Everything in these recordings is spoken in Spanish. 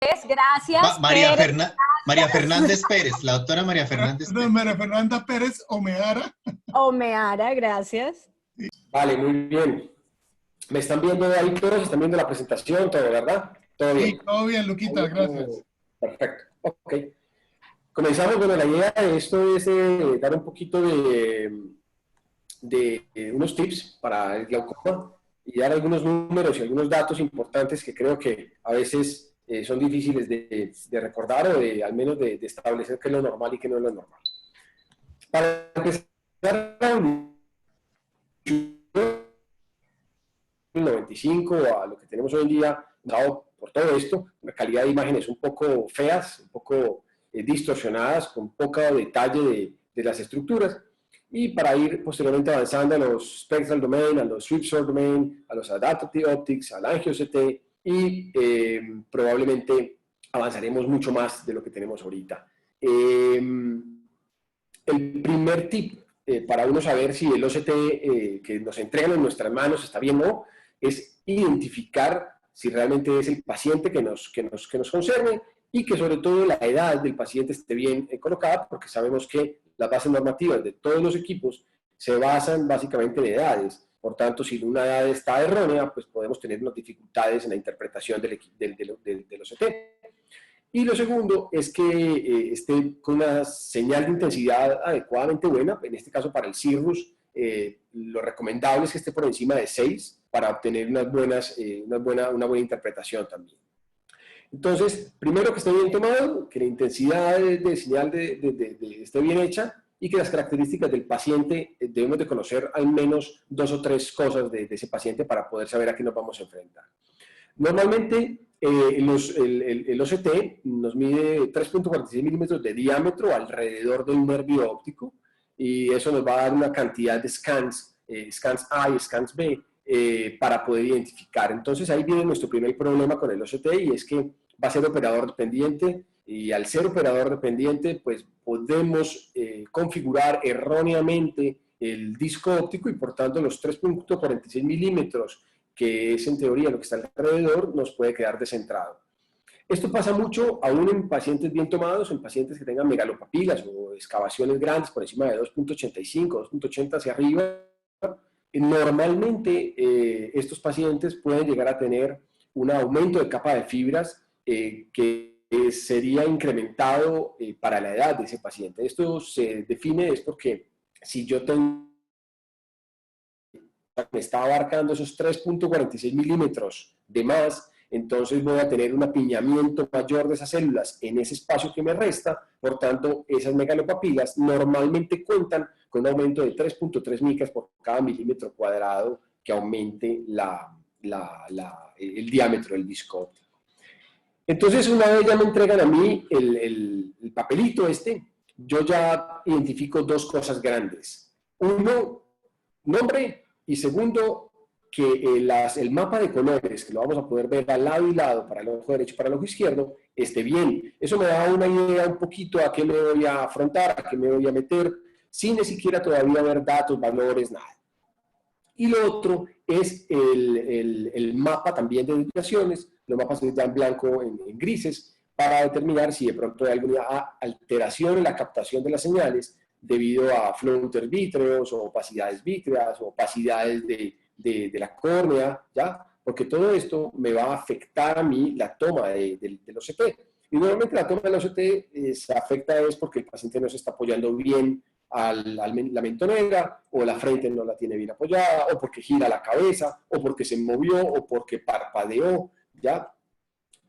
Gracias, María, Pérez. María Fernández Pérez, la doctora María Fernández Pérez. No, María Fernanda Pérez Omeara. Omeara, gracias. Vale, muy bien. ¿Me están viendo ahí todos? ¿Están viendo la presentación? ¿Todo, verdad? ¿Todo bien? Sí, todo bien, Luquita, gracias. Perfecto. Ok. Comenzamos. Bueno, la idea de esto es dar un poquito de unos tips para el glaucoma y dar algunos números y algunos datos importantes que creo que a veces son difíciles de recordar o al menos de establecer qué es lo normal y qué no es lo normal. Para empezar, el 95 a lo que tenemos hoy en día, dado por todo esto, una calidad de imágenes un poco feas, un poco distorsionadas, con poco detalle de las estructuras, y para ir posteriormente avanzando a los spectral domain, a los sweep short domain, a los adaptive optics, al angio-CT, y probablemente avanzaremos mucho más de lo que tenemos ahorita. El primer tip para uno saber si el OCT que nos entregan en nuestras manos está bien o no, es identificar si realmente es el paciente que nos concerne y que sobre todo la edad del paciente esté bien colocada, porque sabemos que las bases normativas de todos los equipos se basan básicamente en edades. Por tanto, si una edad está errónea, pues podemos tener unas dificultades en la interpretación del OCT. Y lo segundo es que esté con una señal de intensidad adecuadamente buena, en este caso para el CIRRUS, lo recomendable es que esté por encima de 6 para obtener una buena interpretación también. Entonces, primero que esté bien tomado, que la intensidad de señal esté bien hecha y que las características del paciente debemos de conocer al menos 2 o 3 cosas de ese paciente para poder saber a qué nos vamos a enfrentar. Normalmente, el OCT nos mide 3.46 milímetros de diámetro alrededor del nervio óptico y eso nos va a dar una cantidad de scans, scans A y scans B, para poder identificar. Entonces ahí viene nuestro primer problema con el OCT y es que va a ser operador dependiente y al ser operador dependiente pues podemos configurar erróneamente el disco óptico y por tanto los 3.46 milímetros que es en teoría lo que está alrededor nos puede quedar descentrado. Esto pasa mucho aún en pacientes bien tomados, en pacientes que tengan megalopapilas o excavaciones grandes por encima de 2.85, 2.80 hacia arriba. Normalmente estos pacientes pueden llegar a tener un aumento de capa de fibras que sería incrementado para la edad de ese paciente. Esto se define es porque si yo me está abarcando esos 3.46 milímetros de más, entonces voy a tener un apiñamiento mayor de esas células en ese espacio que me resta, por tanto, esas megalopapilas normalmente cuentan con un aumento de 3.3 micras por cada milímetro cuadrado que aumente el diámetro del disco óptico. Entonces, una vez ya me entregan a mí el papelito yo ya identifico 2 cosas grandes. Uno, nombre, y segundo, que el mapa de colores, que lo vamos a poder ver al lado y lado, para el ojo derecho y para el ojo izquierdo, esté bien. Eso me da una idea un poquito a qué me voy a afrontar, a qué me voy a meter, sin ni siquiera todavía ver datos, valores, nada. Y lo otro es el mapa también de desviaciones, los mapas ya en blanco, en grises, para determinar si de pronto hay alguna alteración en la captación de las señales debido a floaters vítreos o opacidades vítreas o opacidades de la córnea, ¿ya? Porque todo esto me va a afectar a mí la toma del OCT. Y normalmente la toma del OCT se afecta es porque el paciente no se está apoyando bien la mentonera, o la frente no la tiene bien apoyada, o porque gira la cabeza, o porque se movió, o porque parpadeó, ¿ya?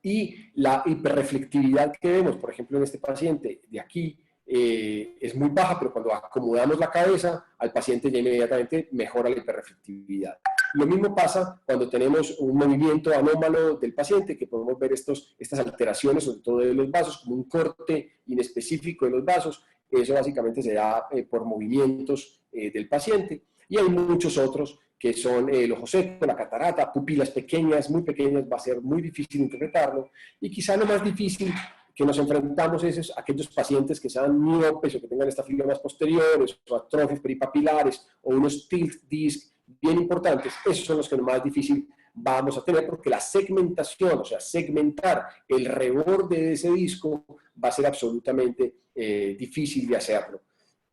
Y la hiperreflectividad que vemos, por ejemplo, en este paciente de aquí, es muy baja, pero cuando acomodamos la cabeza, al paciente ya inmediatamente mejora la hiperreflectividad. Lo mismo pasa cuando tenemos un movimiento anómalo del paciente, que podemos ver estas alteraciones, sobre todo de los vasos, como un corte inespecífico de los vasos. Eso básicamente se da por movimientos del paciente. Y hay muchos otros que son el ojo seco, la catarata, pupilas pequeñas, muy pequeñas, va a ser muy difícil interpretarlo. Y quizá lo más difícil que nos enfrentamos es aquellos pacientes que sean miopes o que tengan estafilomas posteriores o atrofias peripapilares o unos tilt disc bien importantes. Esos son los que es más difícil vamos a tener, porque la segmentación, o sea, segmentar el reborde de ese disco va a ser absolutamente difícil de hacerlo.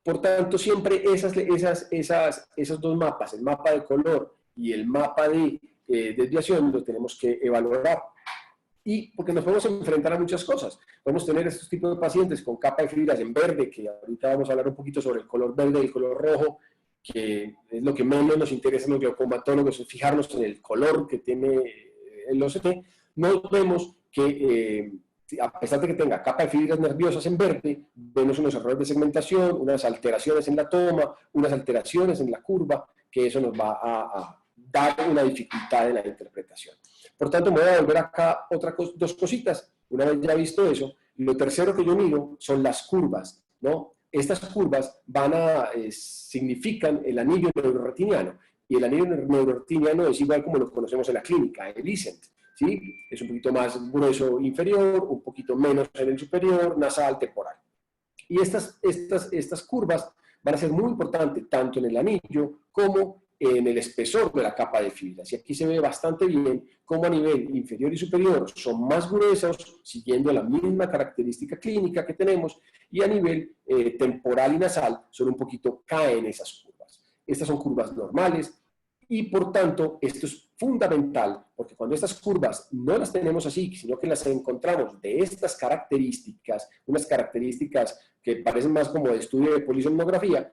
Por tanto, siempre esos dos mapas, el mapa de color y el mapa de desviación, lo tenemos que evaluar. Y porque nos podemos enfrentar a muchas cosas. Podemos tener estos tipos de pacientes con capa de fibras en verde, que ahorita vamos a hablar un poquito sobre el color verde y el color rojo, que es lo que menos nos interesa a los glaucomatólogos, es fijarnos en el color que tiene el OCT. No vemos que, a pesar de que tenga capa de fibras nerviosas en verde, vemos unos errores de segmentación, unas alteraciones en la toma, unas alteraciones en la curva, que eso nos va a dar una dificultad en la interpretación. Por tanto, me voy a volver acá dos cositas. Una vez ya visto eso, lo tercero que yo miro son las curvas, ¿no? Estas curvas significan el anillo neuroretiniano, y el anillo neuroretiniano es igual como lo conocemos en la clínica, el ISENT, ¿sí? Es un poquito más grueso inferior, un poquito menos en el superior, nasal, temporal. Y estas curvas van a ser muy importantes tanto en el anillo como en el espesor de la capa de fibras. Y aquí se ve bastante bien cómo a nivel inferior y superior son más gruesos, siguiendo la misma característica clínica que tenemos, y a nivel temporal y nasal son un poquito, caen esas curvas. Estas son curvas normales, y por tanto esto es fundamental, porque cuando estas curvas no las tenemos así, sino que las encontramos de estas características, unas características que parecen más como de estudio de polisomnografía,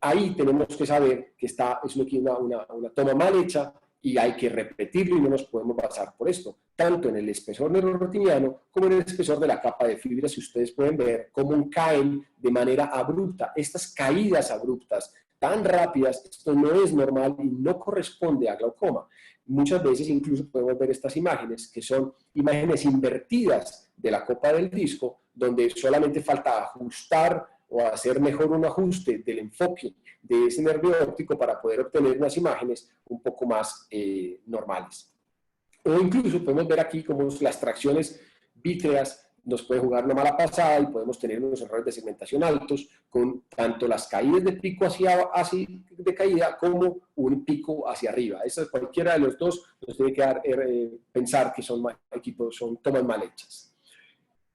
ahí tenemos que saber que es una toma mal hecha y hay que repetirlo, y no nos podemos basar por esto, tanto en el espesor neuroretiniano como en el espesor de la capa de fibras. Si ustedes pueden ver cómo caen de manera abrupta, estas caídas abruptas tan rápidas, esto no es normal y no corresponde a glaucoma. Muchas veces incluso podemos ver estas imágenes, que son imágenes invertidas de la copa del disco, donde solamente falta ajustar o hacer mejor un ajuste del enfoque de ese nervio óptico para poder obtener unas imágenes un poco más normales. O incluso podemos ver aquí cómo las tracciones vítreas nos pueden jugar una mala pasada, y podemos tener unos errores de segmentación altos, con tanto las caídas de pico hacia de caída como un pico hacia arriba. Cualquiera de los dos nos tiene que dar pensar que son tomas mal hechas.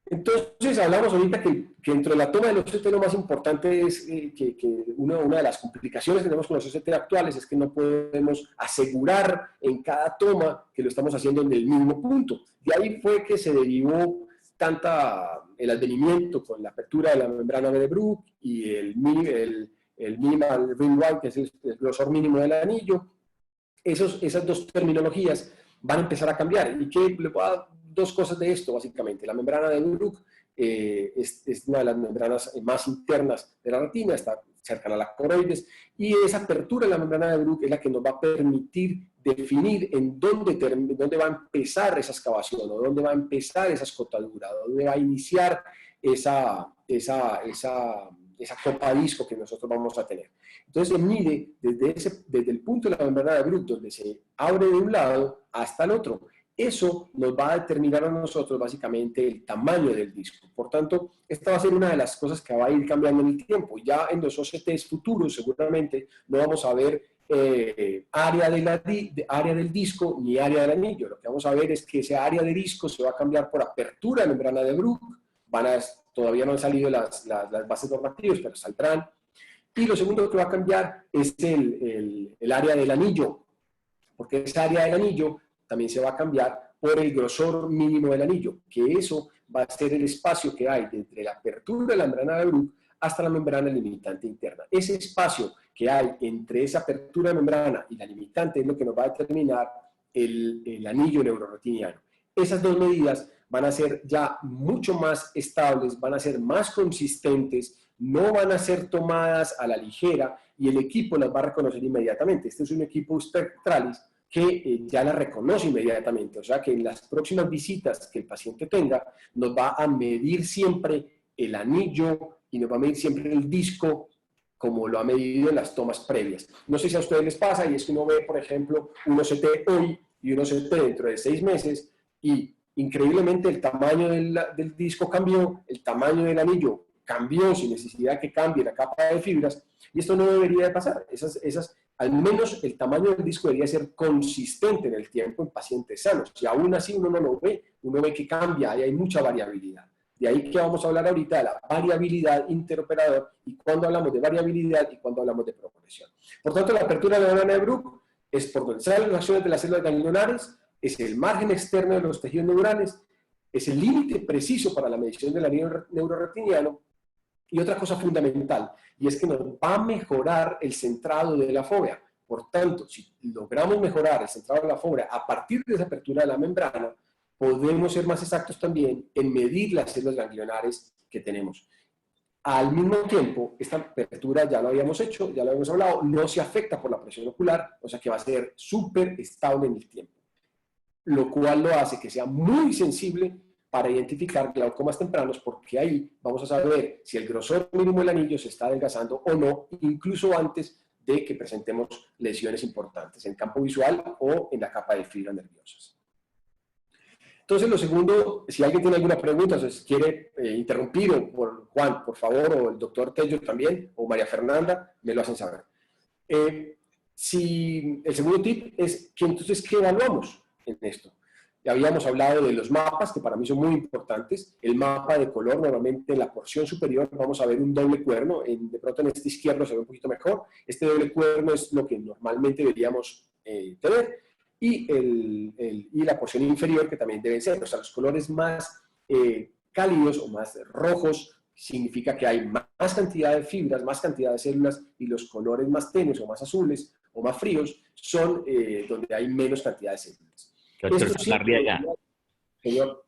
Entonces, hablamos ahorita que dentro de la toma del OCT lo más importante es que una de las complicaciones que tenemos con los OCT actuales es que no podemos asegurar en cada toma que lo estamos haciendo en el mismo punto. De ahí fue que se derivó el advenimiento con la apertura de la membrana de Bruch y el minimal ring wide, que es el grosor mínimo del anillo. Esas dos terminologías van a empezar a cambiar. ¿Y qué le voy a dar? Dos cosas de esto, básicamente. La membrana de Bruch es una de las membranas más internas de la retina, está cercana a la coroides, y esa apertura de la membrana de Bruch es la que nos va a permitir definir en dónde va a empezar esa excavación, o dónde va a empezar esa escotadura, dónde va a iniciar esa copa disco que nosotros vamos a tener. Entonces se mide desde el punto de la membrana de Bruch, donde se abre de un lado hasta el otro. Eso nos va a determinar a nosotros básicamente el tamaño del disco. Por tanto, esta va a ser una de las cosas que va a ir cambiando en el tiempo. Ya en los OCTs futuros seguramente no vamos a ver área del disco ni área del anillo. Lo que vamos a ver es que ese área de disco se va a cambiar por apertura de membrana de Bruch. Todavía no han salido las bases normativas, pero saldrán. Y lo segundo que va a cambiar es el área del anillo, porque esa área del anillo también se va a cambiar por el grosor mínimo del anillo, que eso va a ser el espacio que hay entre la apertura de la membrana de Bruch hasta la membrana limitante interna. Ese espacio que hay entre esa apertura de membrana y la limitante es lo que nos va a determinar el anillo neuroretiniano. Esas dos medidas van a ser ya mucho más estables, van a ser más consistentes, no van a ser tomadas a la ligera, y el equipo las va a reconocer inmediatamente. Este es un equipo Spectralis que ya la reconoce inmediatamente, o sea que en las próximas visitas que el paciente tenga, nos va a medir siempre el anillo y nos va a medir siempre el disco, como lo ha medido en las tomas previas. No sé si a ustedes les pasa, y es que uno ve, por ejemplo, un OCT hoy y un OCT dentro de 6 meses, y increíblemente el tamaño del disco cambió, el tamaño del anillo cambió sin necesidad que cambie la capa de fibras, y esto no debería de pasar. al menos el tamaño del disco debería ser consistente en el tiempo en pacientes sanos. Si aún así uno no lo ve, uno ve que cambia y hay mucha variabilidad. De ahí que vamos a hablar ahorita de la variabilidad interoperador y cuando hablamos de variabilidad y cuando hablamos de progresión. Por tanto, la apertura de la membrana de Bruch es por donde salen las acciones de las células ganglionares, es el margen externo de los tejidos neurales, es el límite preciso para la medición del anillo neuroretiniano. Y otra cosa fundamental, y es que nos va a mejorar el centrado de la fóvea. Por tanto, si logramos mejorar el centrado de la fóvea a partir de esa apertura de la membrana, podemos ser más exactos también en medir las células ganglionares que tenemos. Al mismo tiempo, esta apertura ya lo habíamos hecho, ya lo habíamos hablado, no se afecta por la presión ocular, o sea que va a ser súper estable en el tiempo. Lo cual lo hace que sea muy sensible para identificar glaucomas tempranos, porque ahí vamos a saber si el grosor mínimo del anillo se está adelgazando o no, incluso antes de que presentemos lesiones importantes en campo visual o en la capa de fibras nerviosas. Entonces, lo segundo, si alguien tiene alguna pregunta, o si quiere interrumpir, o por Juan, por favor, o el doctor Tello también, o María Fernanda, me lo hacen saber. El segundo tip es que entonces, ¿qué evaluamos en esto? Ya habíamos hablado de los mapas, que para mí son muy importantes. El mapa de color, normalmente en la porción superior vamos a ver un doble cuerno. De pronto en este izquierdo se ve un poquito mejor. Este doble cuerno es lo que normalmente deberíamos tener. Y la porción inferior, que también deben ser. O sea, los colores más cálidos o más rojos significa que hay más cantidad de fibras, más cantidad de células, y los colores más tenues o más azules o más fríos son donde hay menos cantidad de células. Doctor Salarriaga, señor.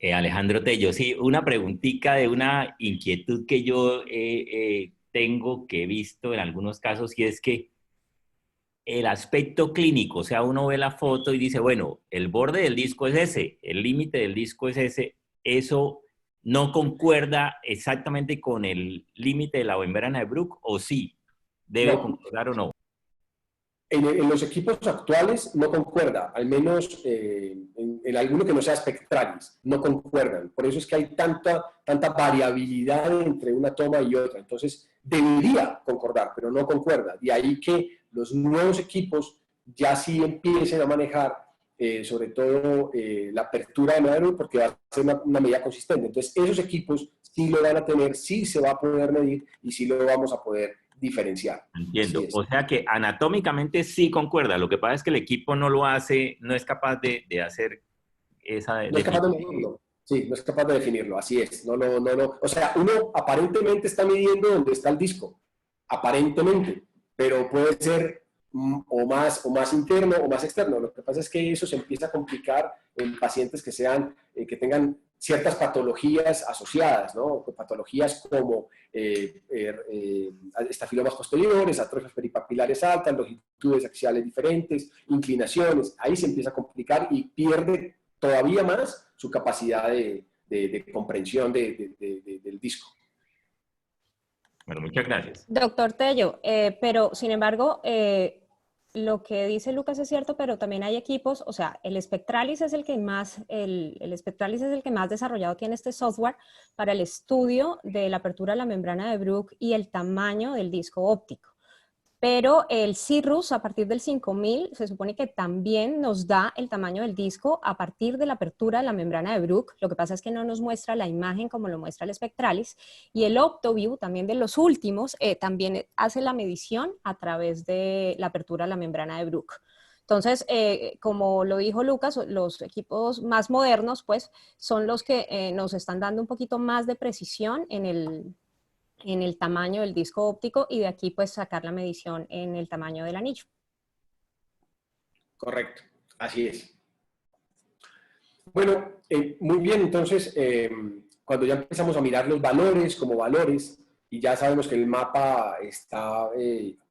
Alejandro Tello, sí, una preguntita de una inquietud que yo tengo, que he visto en algunos casos, y es que el aspecto clínico, o sea, uno ve la foto y dice, bueno, el borde del disco es ese, el límite del disco es ese, eso no concuerda exactamente con el límite de la membrana de Bruch, ¿o sí? ¿Debe concordar o no? En los equipos actuales no concuerda, al menos en alguno que no sea Spectralis, no concuerdan. Por eso es que hay tanta variabilidad entre una toma y otra. Entonces, debería concordar, pero no concuerda. De ahí que los nuevos equipos ya sí empiecen a manejar, sobre todo, la apertura de medida, porque va a ser una medida consistente. Entonces, esos equipos sí lo van a tener, sí se va a poder medir y sí lo vamos a poder diferenciar. Entiendo. O sea que anatómicamente sí concuerda. Lo que pasa es que el equipo no lo hace, no es capaz de hacer esa... No es capaz de medirlo. Sí, no es capaz de definirlo. Así es. No. O sea, uno aparentemente está midiendo dónde está el disco. Aparentemente. Pero puede ser o más interno o más externo. Lo que pasa es que eso se empieza a complicar en pacientes que tengan ciertas patologías asociadas, ¿no? Patologías como estafilomas posteriores, atrofias peripapilares altas, longitudes axiales diferentes, inclinaciones. Ahí se empieza a complicar y pierde todavía más su capacidad de comprensión del disco. Bueno, muchas gracias. Doctor Tello, pero sin embargo, lo que dice Lucas es cierto, pero también hay equipos, o sea, el Spectralis es el que más, el Spectralis es el que más desarrollado tiene este software para el estudio de la apertura de la membrana de Bruch y el tamaño del disco óptico. Pero el Cirrus, a partir del 5000, se supone que también nos da el tamaño del disco a partir de la apertura de la membrana de Bruch. Lo que pasa es que no nos muestra la imagen como lo muestra el Spectralis. Y el OptoView, también de los últimos, también hace la medición a través de la apertura de la membrana de Bruch. Entonces, como lo dijo Lucas, los equipos más modernos, pues, son los que nos están dando un poquito más de precisión en el tamaño del disco óptico y de aquí pues sacar la medición en el tamaño del anillo. Correcto, así es. Bueno, muy bien, entonces cuando ya empezamos a mirar los valores como valores y ya sabemos que el mapa está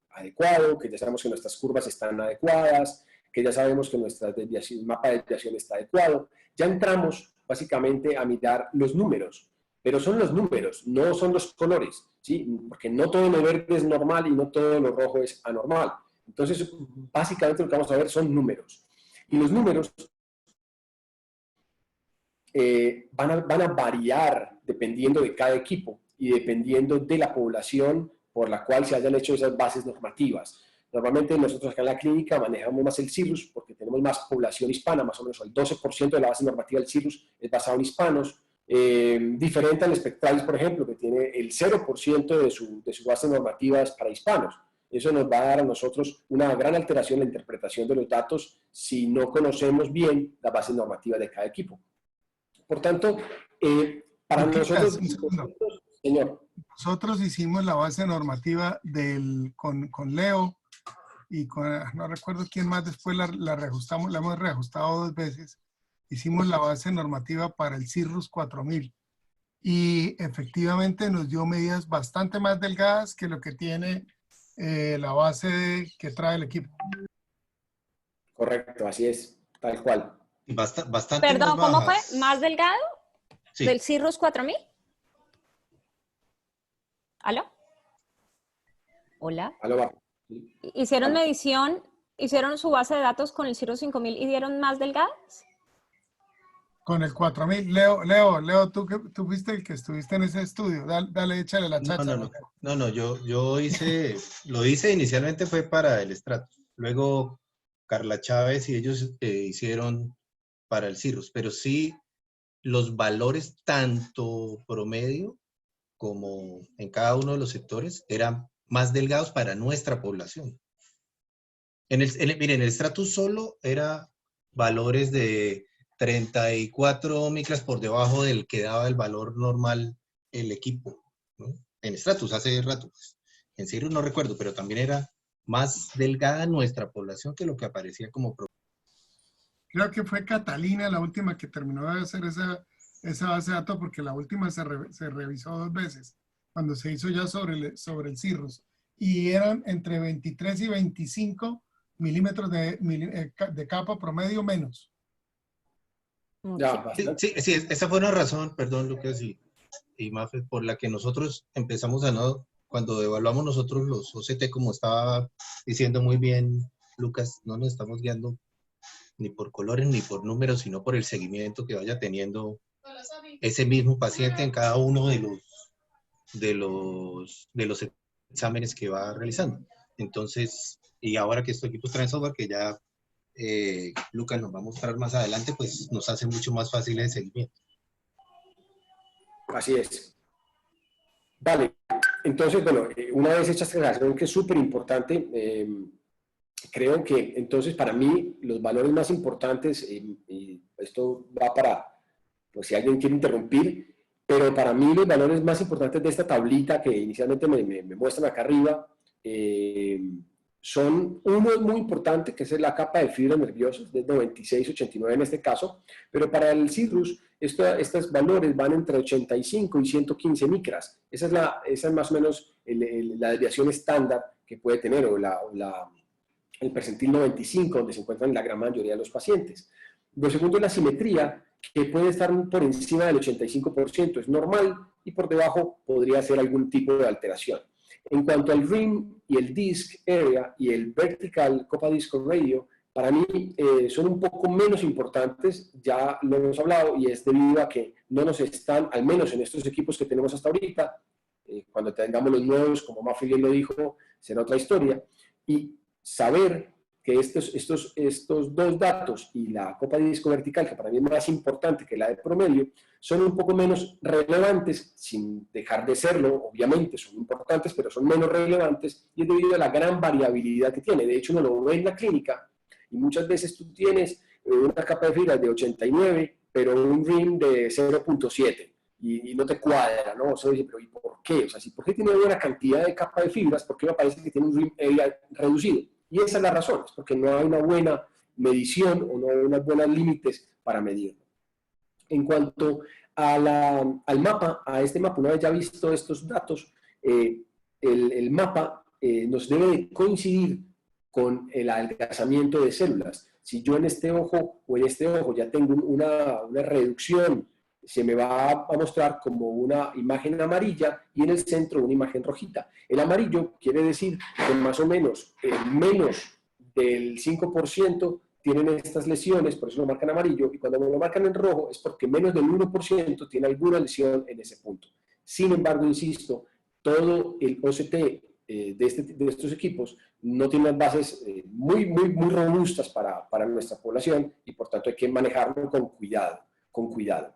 adecuado, que ya sabemos que nuestras curvas están adecuadas, que ya sabemos que el mapa de desviación está adecuado, ya entramos básicamente a mirar los números. Pero son los números, no son los colores, ¿sí? Porque no todo lo verde es normal y no todo lo rojo es anormal. Entonces, básicamente lo que vamos a ver son números. Y los números van a variar dependiendo de cada equipo y dependiendo de la población por la cual se hayan hecho esas bases normativas. Normalmente nosotros acá en la clínica manejamos más el CIRRUS porque tenemos más población hispana, más o menos el 12% de la base normativa del CIRRUS es basado en hispanos, diferente al Spectralis, por ejemplo, que tiene el 0% de su base normativa es para hispanos. Eso nos va a dar a nosotros una gran alteración en la interpretación de los datos si no conocemos bien la base normativa de cada equipo. Por tanto, para nosotros... Un segundo. Señor. Nosotros hicimos la base normativa con Leo y no recuerdo quién más, después la reajustamos, la hemos reajustado 2 veces. Hicimos la base normativa para el CIRRUS 4000 y efectivamente nos dio medidas bastante más delgadas que lo que tiene la base que trae el equipo. Correcto, así es, tal cual. Bastante Perdón, más ¿cómo fue? bajas. ¿Más delgado? Sí. ¿Del CIRRUS 4000? ¿Aló? ¿Hola? Aló, va. ¿Hicieron medición, hicieron su base de datos con el CIRRUS 5000 y dieron más delgadas? Con el 4000. Leo, tú fuiste el que estuviste en ese estudio. Dale, échale la chacha. No, yo lo hice inicialmente fue para el Stratus. Luego Carla Chávez y ellos hicieron para el CIRRUS, pero sí los valores tanto promedio como en cada uno de los sectores eran más delgados para nuestra población. Miren, en el Stratus solo era valores de 34 micras por debajo del que daba el valor normal el equipo, ¿no? En Stratus hace rato, pues. En CIRRUS no recuerdo, pero también era más delgada nuestra población que lo que aparecía como problema. Creo que fue Catalina la última que terminó de hacer esa base de datos porque la última se revisó 2 veces, cuando se hizo ya sobre el CIRRUS. Y eran entre 23 y 25 milímetros de capa promedio menos. Ya, Sí, esa fue una razón, perdón Lucas y Mafe, por la que nosotros empezamos cuando evaluamos nosotros los OCT, como estaba diciendo muy bien Lucas, no nos estamos guiando ni por colores ni por números, sino por el seguimiento que vaya teniendo ese mismo paciente en cada uno de los exámenes que va realizando. Entonces, y ahora que estos equipos traen software que ya Lucas nos va a mostrar más adelante, pues nos hace mucho más fácil el seguimiento. Así es. Vale, entonces, bueno, una vez hecha esta aclaración que es súper importante, creo que entonces para mí los valores más importantes, y esto va para, pues si alguien quiere interrumpir, pero para mí los valores más importantes de esta tablita que inicialmente me muestran acá arriba, son, uno es muy importante, que es la capa de fibras nerviosas, de 96-89 en este caso, pero para el CIRRUS, estos valores van entre 85 y 115 micras. Esa es más o menos la desviación estándar que puede tener, o el percentil 95, donde se encuentran la gran mayoría de los pacientes. Lo segundo es la simetría, que puede estar por encima del 85%, es normal, y por debajo podría ser algún tipo de alteración. En cuanto al rim y el disc area y el vertical copa disco radio, para mí son un poco menos importantes, ya lo hemos hablado, y es debido a que no nos están, al menos en estos equipos que tenemos hasta ahorita, cuando tengamos los nuevos, como Mafi bien lo dijo, será otra historia, y saber que estos 2 datos y la copa de disco vertical, que para mí es más importante que la de promedio, son un poco menos relevantes, sin dejar de serlo, obviamente son importantes, pero son menos relevantes, y es debido a la gran variabilidad que tiene. De hecho, uno lo ve en la clínica, y muchas veces tú tienes una capa de fibras de 89, pero un rim de 0.7, y no te cuadra, ¿no? O sea, dice, pero ¿y por qué? O sea, si por qué tiene buena cantidad de capa de fibras, ¿por qué me parece que tiene un rim area reducido? Y esa es la razón, es porque no hay una buena medición o no hay unos buenos límites para medirlo. En cuanto al mapa, a este mapa, una vez ya visto estos datos, el mapa nos debe de coincidir con el adelgazamiento de células. Si yo en este ojo o en este ojo ya tengo una reducción, se me va a mostrar como una imagen amarilla y en el centro una imagen rojita. El amarillo quiere decir que más o menos menos del 5% tienen estas lesiones, por eso lo marcan amarillo, y cuando me lo marcan en rojo es porque menos del 1% tiene alguna lesión en ese punto. Sin embargo, insisto, todo el OCT de estos equipos no tiene unas bases muy robustas para nuestra población y por tanto hay que manejarlo con cuidado.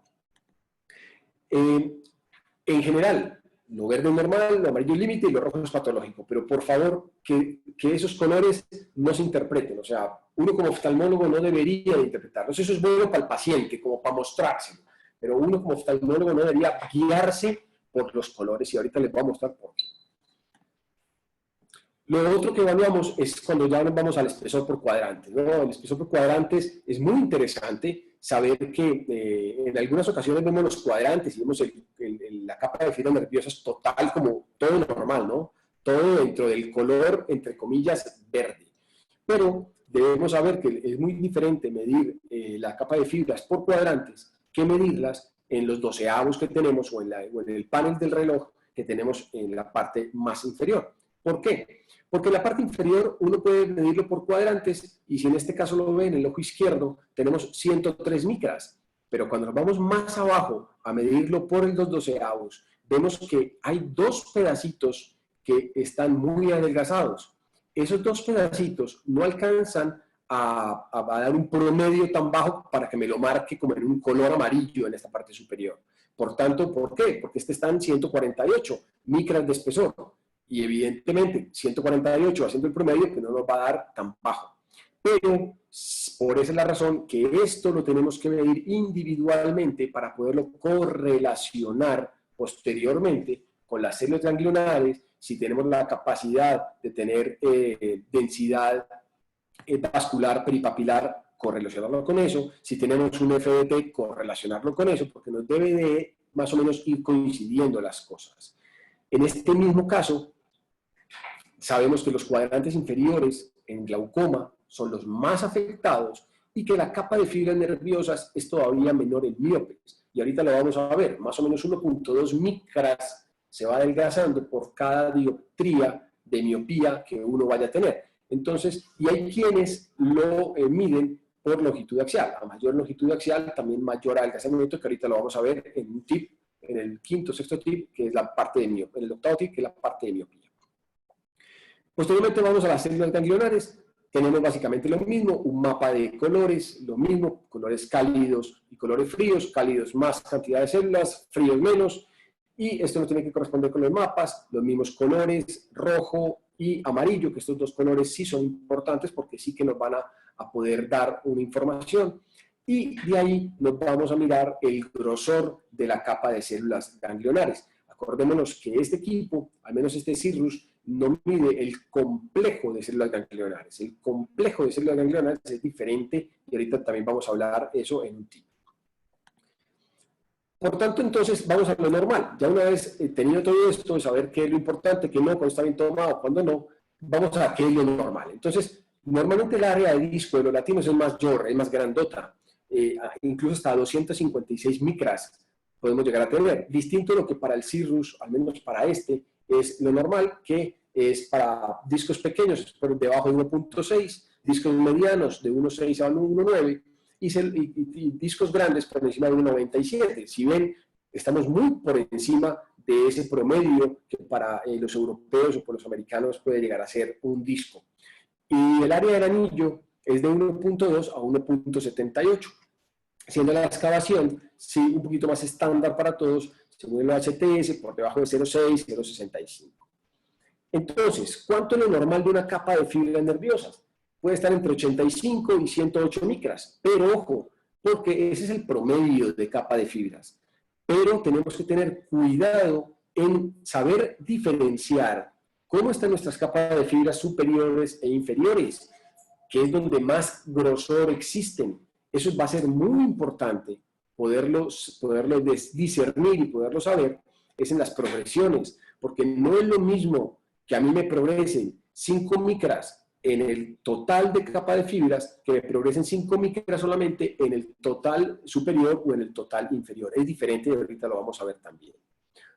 En general, lo verde es normal, lo amarillo es límite y lo rojo es patológico, pero por favor que esos colores no se interpreten, o sea, uno como oftalmólogo no debería de interpretarlos, eso es bueno para el paciente, como para mostrárselo, pero uno como oftalmólogo no debería guiarse por los colores y ahorita les voy a mostrar por qué. Lo otro que evaluamos es cuando ya nos vamos al espesor por cuadrantes, ¿no? El espesor por cuadrantes es muy interesante saber que en algunas ocasiones vemos los cuadrantes y vemos la capa de fibras nerviosas total como todo normal, ¿no? Todo dentro del color, entre comillas, verde. Pero debemos saber que es muy diferente medir la capa de fibras por cuadrantes que medirlas en los doceavos que tenemos o en el panel del reloj que tenemos en la parte más inferior. ¿Por qué? Porque en la parte inferior uno puede medirlo por cuadrantes y si en este caso lo ven en el ojo izquierdo tenemos 103 micras, pero cuando nos vamos más abajo a medirlo por los doceavos vemos que hay dos pedacitos que están muy adelgazados. Esos dos pedacitos no alcanzan a dar un promedio tan bajo para que me lo marque como en un color amarillo en esta parte superior. Por tanto, ¿por qué? Porque este está en 148 micras de espesor. Y evidentemente 148 haciendo el promedio que no nos va a dar tan bajo. Pero por esa es la razón que esto lo tenemos que medir individualmente para poderlo correlacionar posteriormente con las células ganglionares, si tenemos la capacidad de tener densidad vascular peripapilar, correlacionarlo con eso, si tenemos un FDT, correlacionarlo con eso, porque nos debe de más o menos ir coincidiendo las cosas. En este mismo caso, sabemos que los cuadrantes inferiores en glaucoma son los más afectados y que la capa de fibras nerviosas es todavía menor en miopes. Y ahorita lo vamos a ver, más o menos 1.2 micras se va adelgazando por cada dioptría de miopía que uno vaya a tener. Entonces, y hay quienes lo miden por longitud axial. A mayor longitud axial, también mayor adelgazamiento, que ahorita lo vamos a ver en un tip, en el quinto, sexto tip, que es la parte de miopía, en el octavo tip, que es la parte de miopía. Posteriormente vamos a las células ganglionares. Tenemos básicamente lo mismo, un mapa de colores, lo mismo, colores cálidos y colores fríos, cálidos más cantidad de células, fríos menos, y esto no tiene que corresponder con los mapas, los mismos colores, rojo y amarillo, que estos dos colores sí son importantes porque sí que nos van a poder dar una información, y de ahí nos vamos a mirar el grosor de la capa de células ganglionares. Acordémonos que este equipo, al menos este Cirrus, no mide el complejo de células ganglionares. El complejo de células ganglionares es diferente y ahorita también vamos a hablar eso en un tip. Por tanto, entonces, vamos a lo normal. Ya una vez tenido todo esto, de saber qué es lo importante, qué no, cuando está bien tomado, cuando no, vamos a qué es lo normal. Entonces, normalmente el área de disco de los latinos es mayor, es más grandota, incluso hasta 256 micras podemos llegar a tener. Distinto a lo que para el Cirrus, al menos para este, es lo normal, que es para discos pequeños, por debajo de 1.6, discos medianos de 1.6 a 1.9 y discos grandes por encima de 1.97. Si ven, estamos muy por encima de ese promedio que para los europeos o por los americanos puede llegar a ser un disco. Y el área del anillo es de 1.2 a 1.78, siendo la excavación sí un poquito más estándar para todos, según el HTS, por debajo de 0.6, 0.65. Entonces, ¿cuánto es lo normal de una capa de fibras nerviosas? Puede estar entre 85 y 108 micras, pero ojo, porque ese es el promedio de capa de fibras. Pero tenemos que tener cuidado en saber diferenciar cómo están nuestras capas de fibras superiores e inferiores, que es donde más grosor existen. Eso va a ser muy importante poderlo discernir y poderlo saber, es en las progresiones, porque no es lo mismo que a mí me progresen 5 micras en el total de capa de fibras que me progresen 5 micras solamente en el total superior o en el total inferior. Es diferente y ahorita lo vamos a ver también.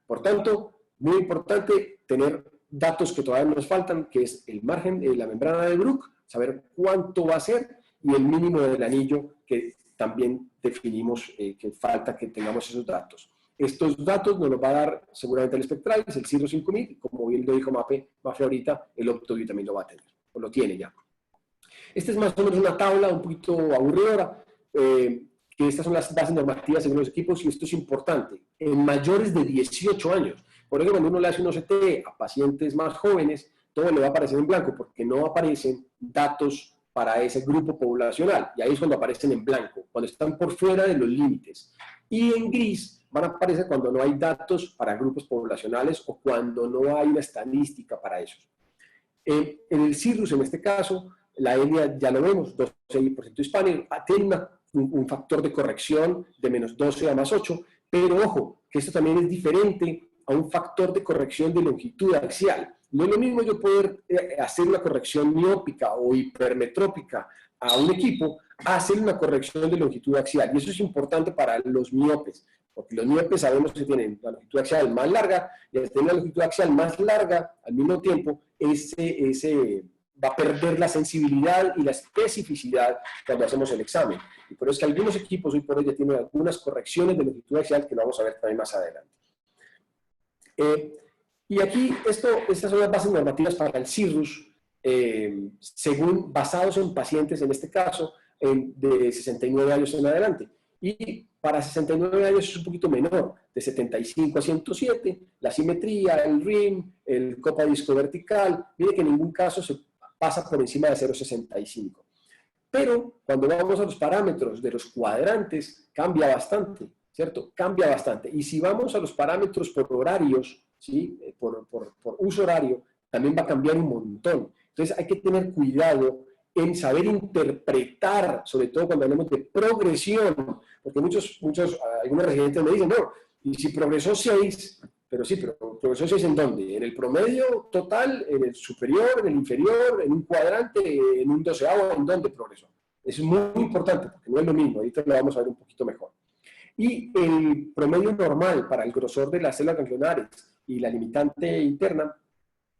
Por tanto, muy importante tener datos que todavía nos faltan, que es el margen de la membrana de Bruch, saber cuánto va a ser, y el mínimo del anillo, que también definimos que falta que tengamos esos datos. Estos datos nos los va a dar seguramente el Spectralis, el Cirrus 5000, y como bien lo dijo Mafe ahorita, el OptoView también lo va a tener, o lo tiene ya. Esta es más o menos una tabla un poquito aburridora, que estas son las bases normativas según los equipos, y esto es importante, en mayores de 18 años. Por eso cuando uno le hace un OCT a pacientes más jóvenes, todo le va a aparecer en blanco, porque no aparecen datos para ese grupo poblacional, y ahí es cuando aparecen en blanco, cuando están por fuera de los límites. Y en gris van a aparecer cuando no hay datos para grupos poblacionales o cuando no hay una estadística para esos. En el Cirrus, en este caso, la etnia ya lo vemos, 12% hispánico, tiene un factor de corrección de menos 12 a más 8, pero ojo, que esto también es diferente a un factor de corrección de longitud axial. No es lo mismo yo poder hacer una corrección miópica o hipermetrópica a un equipo, a hacer una corrección de longitud axial. Y eso es importante para los miopes, porque los miopes sabemos que tienen la longitud axial más larga, y al tener la longitud axial más larga, al mismo tiempo, va a perder la sensibilidad y la especificidad cuando hacemos el examen. Y por eso es que algunos equipos hoy por hoy ya tienen algunas correcciones de longitud axial que lo vamos a ver también más adelante. Y aquí, estas son las bases normativas para el Cirrus, basados en pacientes, en este caso, de 69 años en adelante. Y para 69 años es un poquito menor, de 75 a 107, la simetría, el RIM, el copa disco vertical, mire que en ningún caso se pasa por encima de 0,65. Pero cuando vamos a los parámetros de los cuadrantes, cambia bastante, ¿cierto? Cambia bastante. Y si vamos a los parámetros por horarios, ¿sí? por uso horario, también va a cambiar un montón. Entonces hay que tener cuidado en saber interpretar, sobre todo cuando hablamos de progresión, porque algunos residentes me dicen, no, y si progresó 6, pero sí, pero progresó 6 ¿en dónde? ¿En el promedio total, en el superior, en el inferior, en un cuadrante, en un doceavo? ¿En dónde progresó? Es muy importante, porque no es lo mismo, ahorita lo vamos a ver un poquito mejor. Y el promedio normal para el grosor de las células ganglionares y la limitante interna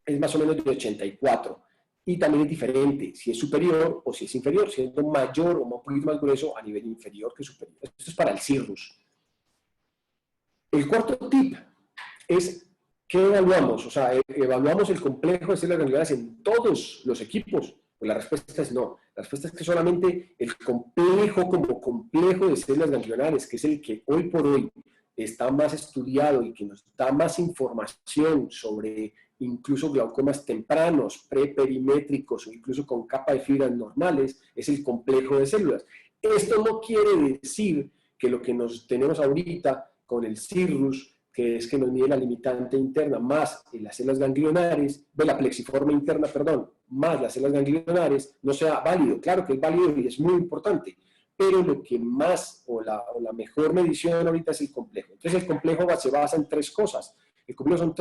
es más o menos de 84. Y también es diferente si es superior o si es inferior, siendo mayor o un poquito más grueso a nivel inferior que superior. Esto es para el Cirrus. El cuarto tip es ¿qué evaluamos? O sea, ¿evaluamos el complejo de células ganglionares en todos los equipos? Pues la respuesta es no. La respuesta es que solamente el complejo como complejo de células ganglionares, que es el que hoy por hoy está más estudiado y que nos da más información sobre incluso glaucomas tempranos, preperimétricos o incluso con capa de fibras normales, es el complejo de células. Esto no quiere decir que lo que nos tenemos ahorita con el Cirrus, que es que nos mide la limitante interna más las células ganglionares, de la plexiforme interna, perdón, más las células ganglionares, no sea válido. Claro que es válido y es muy importante, pero lo que más, o la mejor medición ahorita es el complejo. Entonces el complejo se basa en 3 cosas. El complejo son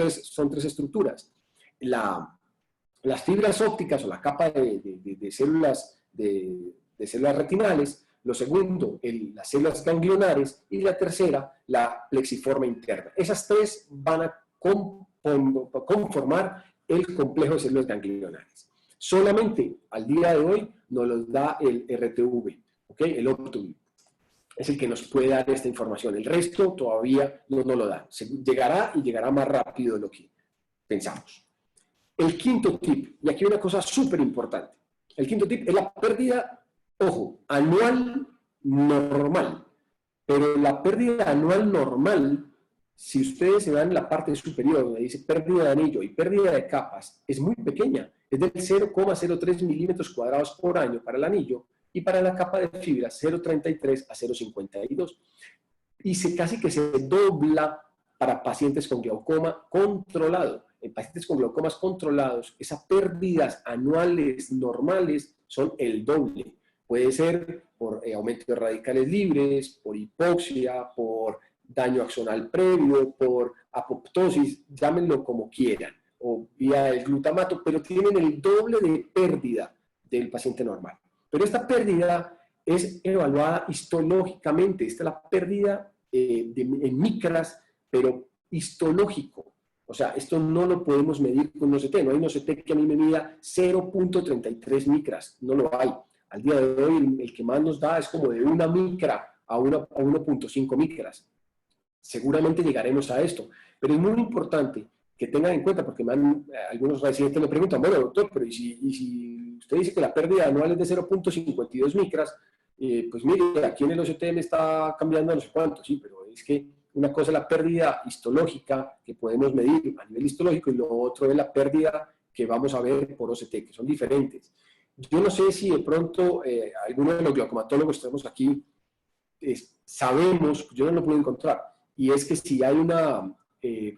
tres estructuras. Las fibras ópticas o la capa de células retinales. Lo segundo, las células ganglionares. Y la tercera, la plexiforme interna. Esas 3 van a conformar el complejo de células ganglionares. Solamente al día de hoy nos los da el RTV, ¿okay? El OptoView. Es el que nos puede dar esta información. El resto todavía no lo da. Llegará y llegará más rápido de lo que pensamos. El quinto tip, y aquí hay una cosa súper importante. El quinto tip es la pérdida, ojo, anual normal. Pero la pérdida anual normal, si ustedes se dan en la parte superior, donde dice pérdida de anillo y pérdida de capas, es muy pequeña. Es del 0,03 milímetros cuadrados por año para el anillo, y para la capa de fibras 0,33 a 0,52. Y casi que se dobla para pacientes con glaucoma controlado. En pacientes con glaucomas controlados, esas pérdidas anuales normales son el doble. Puede ser por aumento de radicales libres, por hipoxia, por daño axonal previo, por apoptosis, llámenlo como quieran, o vía el glutamato, pero tienen el doble de pérdida del paciente normal. Pero esta pérdida es evaluada histológicamente. Esta es la pérdida en micras, pero histológico. O sea, esto no lo podemos medir con un OCT. No hay un OCT que a mí me mida 0.33 micras. No lo hay. Al día de hoy, el que más nos da es como de 1 micra a 1.5 micras. seguramente llegaremos a esto, pero es muy importante que tengan en cuenta, porque algunos residentes me preguntan, bueno, doctor, pero ¿y si usted dice que la pérdida anual es de 0.52 micras? Pues mire, aquí en el OCTM está cambiando no sé cuánto, sí, pero es que una cosa es la pérdida histológica que podemos medir a nivel histológico y lo otro es la pérdida que vamos a ver por OCT, que son diferentes. Yo no sé si de pronto algunos de los glaucomatólogos que estamos aquí sabemos, yo no lo puedo encontrar, y es que si hay una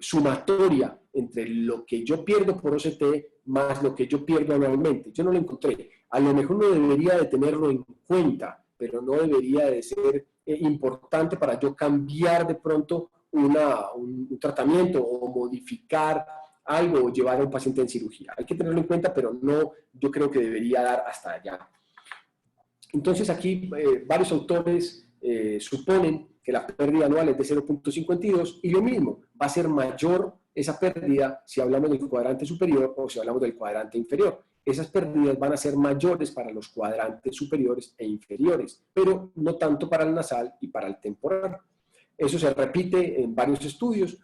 sumatoria entre lo que yo pierdo por OCT más lo que yo pierdo anualmente. Yo no lo encontré. A lo mejor no debería de tenerlo en cuenta, pero no debería de ser importante para yo cambiar de pronto un tratamiento o modificar algo o llevar a un paciente en cirugía. Hay que tenerlo en cuenta, pero no, yo creo que debería dar hasta allá. Entonces aquí varios autores suponen que la pérdida anual es de 0.52 y lo mismo, va a ser mayor esa pérdida si hablamos del cuadrante superior o si hablamos del cuadrante inferior. Esas pérdidas van a ser mayores para los cuadrantes superiores e inferiores, pero no tanto para el nasal y para el temporal. Eso se repite en varios estudios.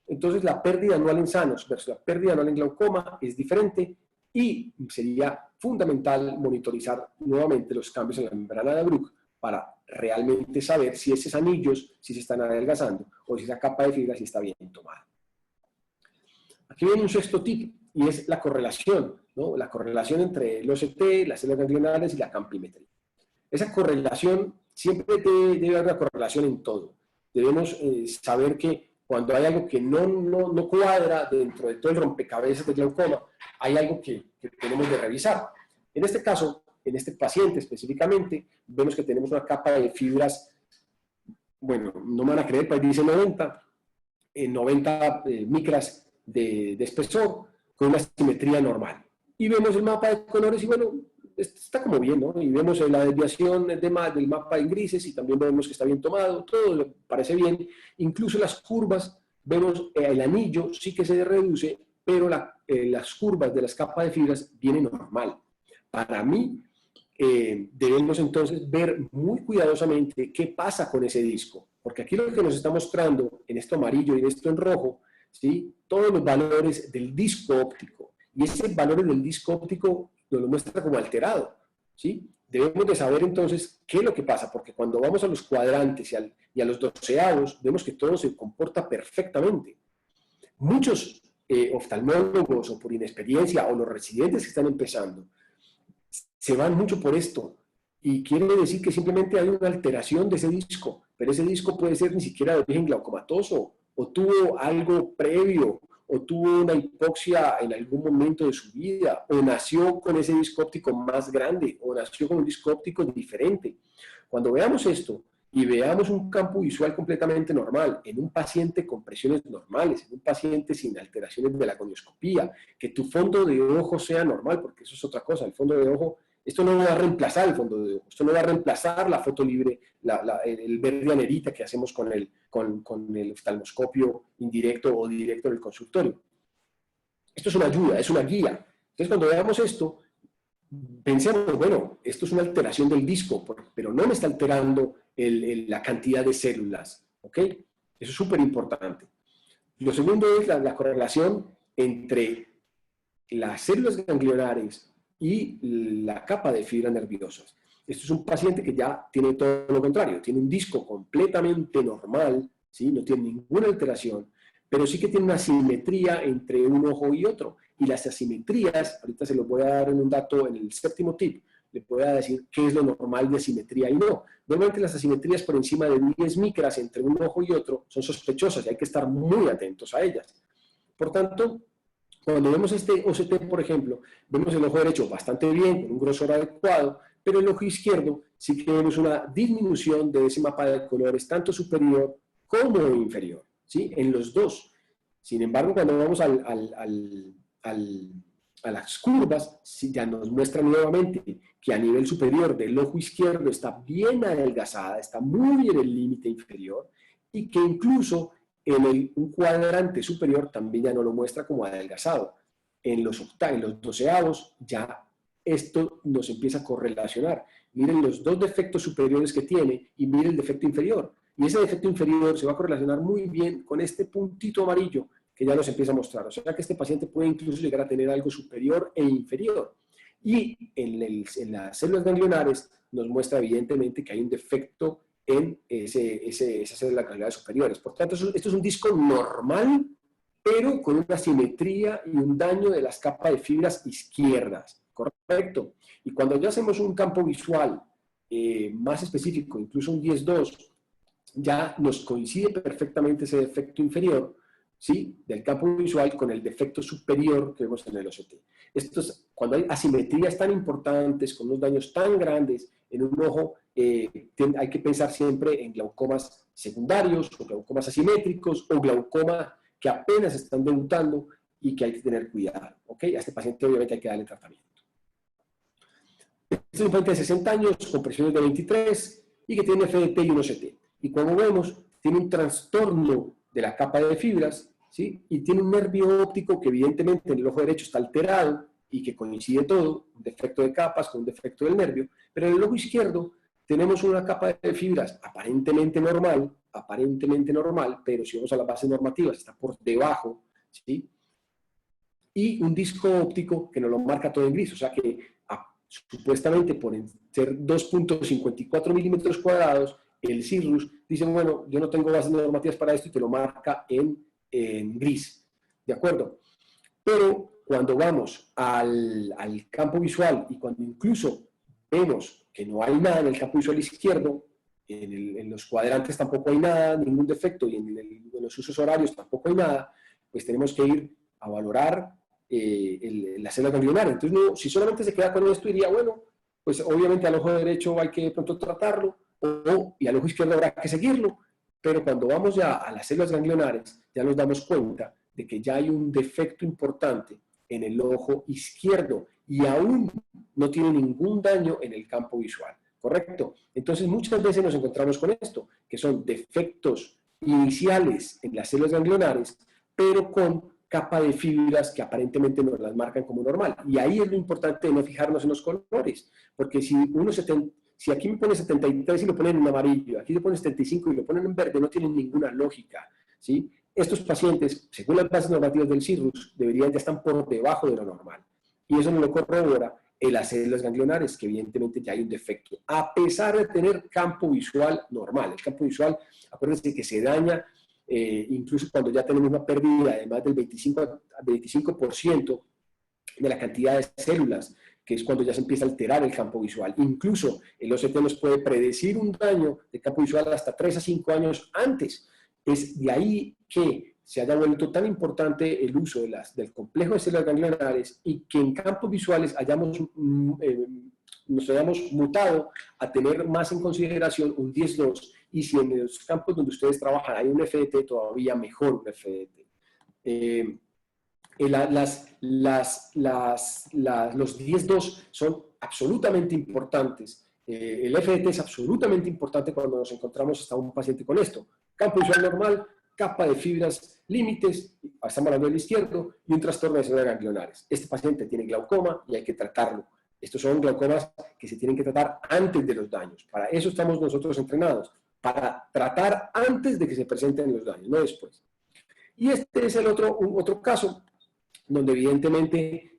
Entonces la pérdida anual en sanos versus la pérdida anual en glaucoma es diferente y sería fundamental monitorizar nuevamente los cambios en la membrana de Bruch para realmente saber si esos anillos si se están adelgazando o si esa capa de fibra si está bien tomada. Aquí viene un sexto tip y es la correlación, ¿no? La correlación entre el OCT, las células ganglionares y la campimetría. Esa correlación, siempre debe haber una correlación en todo. Debemos saber que cuando hay algo que no cuadra dentro de todo el rompecabezas del glaucoma, hay algo que tenemos de revisar. En este caso, en este paciente específicamente, vemos que tenemos una capa de fibras, bueno, no me van a creer, pues dice 90 micras de espesor, con una simetría normal. Y vemos el mapa de colores y bueno, está como bien, ¿no? Y vemos la desviación del mapa en grises y también vemos que está bien tomado, todo parece bien. Incluso las curvas, vemos el anillo sí que se reduce, pero las curvas de las capas de fibras vienen normal. Para mí, debemos entonces ver muy cuidadosamente qué pasa con ese disco, porque aquí lo que nos está mostrando en esto amarillo y en esto en rojo, ¿sí? Todos los valores del disco óptico, y ese valor del disco óptico nos lo muestra como alterado, ¿sí? Debemos de saber entonces qué es lo que pasa, porque cuando vamos a los cuadrantes y a los doceavos, vemos que todo se comporta perfectamente. Muchos oftalmólogos o por inexperiencia o los residentes que están empezando se van mucho por esto y quiere decir que simplemente hay una alteración de ese disco, pero ese disco puede ser ni siquiera de origen glaucomatoso o tuvo algo previo o tuvo una hipoxia en algún momento de su vida o nació con ese disco óptico más grande o nació con un disco óptico diferente. Cuando veamos esto y veamos un campo visual completamente normal en un paciente con presiones normales, en un paciente sin alteraciones de la gonioscopía, que tu fondo de ojo sea normal, porque eso es otra cosa, el fondo de ojo, esto no va a reemplazar el fondo de ojo, esto no va a reemplazar la foto libre, el verde anerita que hacemos con el oftalmoscopio indirecto o directo en el consultorio. Esto es una ayuda, es una guía. Entonces cuando veamos esto, pensemos, bueno, esto es una alteración del disco, pero no me está alterando la cantidad de células, ¿ok? Eso es súper importante. Lo segundo es la correlación entre las células ganglionares y la capa de fibras nerviosas. Esto es un paciente que ya tiene todo lo contrario, tiene un disco completamente normal, ¿sí? No tiene ninguna alteración, pero sí que tiene una asimetría entre un ojo y otro. Y las asimetrías, ahorita se los voy a dar en un dato en el séptimo tip, le voy a decir qué es lo normal de asimetría y no. Normalmente las asimetrías por encima de 10 micras entre un ojo y otro son sospechosas y hay que estar muy atentos a ellas. Por tanto, cuando vemos este OCT, por ejemplo, vemos el ojo derecho bastante bien, con un grosor adecuado, pero el ojo izquierdo sí que vemos una disminución de ese mapa de colores, tanto superior como inferior, ¿sí? En los dos. Sin embargo, cuando vamos a las curvas, sí, ya nos muestran nuevamente que a nivel superior del ojo izquierdo está bien adelgazada, está muy en el límite inferior, y que incluso en un cuadrante superior también ya no lo muestra como adelgazado. En los doceavos ya esto nos empieza a correlacionar. Miren los dos defectos superiores que tiene y miren el defecto inferior. Y ese defecto inferior se va a correlacionar muy bien con este puntito amarillo que ya nos empieza a mostrar. O sea que este paciente puede incluso llegar a tener algo superior e inferior. Y en las células ganglionares nos muestra evidentemente que hay un defecto en esas células ganglionares superiores. Por tanto, esto es un disco normal, pero con una simetría y un daño de las capas de fibras izquierdas. ¿Correcto? Y cuando ya hacemos un campo visual más específico, incluso un 10-2, ya nos coincide perfectamente ese defecto inferior, ¿sí?, del campo visual con el defecto superior que vemos en el OCT. Cuando hay asimetrías tan importantes, con unos daños tan grandes en un ojo, hay que pensar siempre en glaucomas secundarios, o glaucomas asimétricos, o glaucomas que apenas están debutando y que hay que tener cuidado. ¿Ok? A este paciente obviamente hay que darle tratamiento. Este es un paciente de 60 años, con presiones de 23, y que tiene FDT y un OCT. Y como vemos, tiene un trastorno de la capa de fibras, ¿sí? Y tiene un nervio óptico que evidentemente en el ojo derecho está alterado y que coincide todo, un defecto de capas con un defecto del nervio, pero en el ojo izquierdo tenemos una capa de fibras aparentemente normal, pero si vamos a las bases normativas está por debajo, ¿sí? Y un disco óptico que nos lo marca todo en gris, o sea que supuestamente por ser 2.54 milímetros cuadrados, el CIRRUS dice, bueno, yo no tengo bases normativas para esto y te lo marca en gris, ¿de acuerdo? Pero cuando vamos al campo visual y cuando incluso vemos que no hay nada en el campo visual izquierdo, en los cuadrantes tampoco hay nada, ningún defecto, y en los usos horarios tampoco hay nada, pues tenemos que ir a valorar la célula ganglionaria. Entonces, si solamente se queda con esto, diría, bueno, pues obviamente al ojo derecho hay que de pronto tratarlo, y al ojo izquierdo habrá que seguirlo, pero cuando vamos ya a las células ganglionares, ya nos damos cuenta de que ya hay un defecto importante en el ojo izquierdo y aún no tiene ningún daño en el campo visual, ¿correcto? Entonces muchas veces nos encontramos con esto, que son defectos iniciales en las células ganglionares, pero con capa de fibras que aparentemente nos las marcan como normal. Y ahí es lo importante de no fijarnos en los colores, porque si aquí me pone 73 y lo ponen en amarillo, aquí le ponen 75 y lo ponen en verde, no tienen ninguna lógica, ¿sí? Estos pacientes, según las bases normativas del CIRRUS, deberían ya estar por debajo de lo normal. Y eso nos lo corrobora en las células ganglionares, que evidentemente ya hay un defecto, a pesar de tener campo visual normal. El campo visual, acuérdense que se daña incluso cuando ya tenemos una pérdida de más del 25% de la cantidad de células, que es cuando ya se empieza a alterar el campo visual. Incluso el OCT nos puede predecir un daño de campo visual hasta 3 a 5 años antes. Es de ahí que se haya vuelto tan importante el uso del complejo de células ganglionares y que en campos visuales nos hayamos mutado a tener más en consideración un 10-2, y si en los campos donde ustedes trabajan hay un FDT, todavía mejor un FDT. Los 10-2 son absolutamente importantes. El FDT es absolutamente importante cuando nos encontramos hasta un paciente con esto. Campo visual normal, capa de fibras límites, estamos hablando del izquierdo, y un trastorno de células ganglionares. Este paciente tiene glaucoma y hay que tratarlo. Estos son glaucomas que se tienen que tratar antes de los daños. Para eso estamos nosotros entrenados, para tratar antes de que se presenten los daños, no después. Y este es el otro caso, donde evidentemente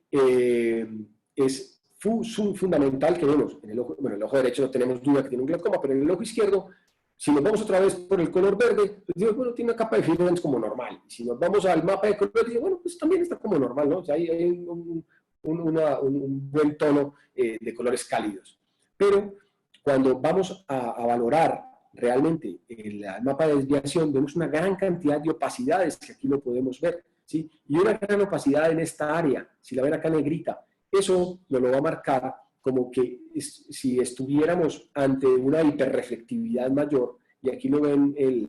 es fundamental que vemos, en el ojo derecho no tenemos duda que tiene un glaucoma, pero en el ojo izquierdo, si nos vamos otra vez por el color verde, pues digo, bueno, tiene una capa de fibras como normal. Y si nos vamos al mapa de color, digo, bueno, pues también está como normal, ¿no? O sea, hay un buen tono de colores cálidos. Pero cuando vamos a valorar realmente el mapa de desviación, vemos una gran cantidad de opacidades, que aquí lo podemos ver, ¿sí? Y una gran opacidad en esta área, si la ven acá negrita, eso nos lo va a marcar como que si estuviéramos ante una hiperreflectividad mayor, y aquí lo ven en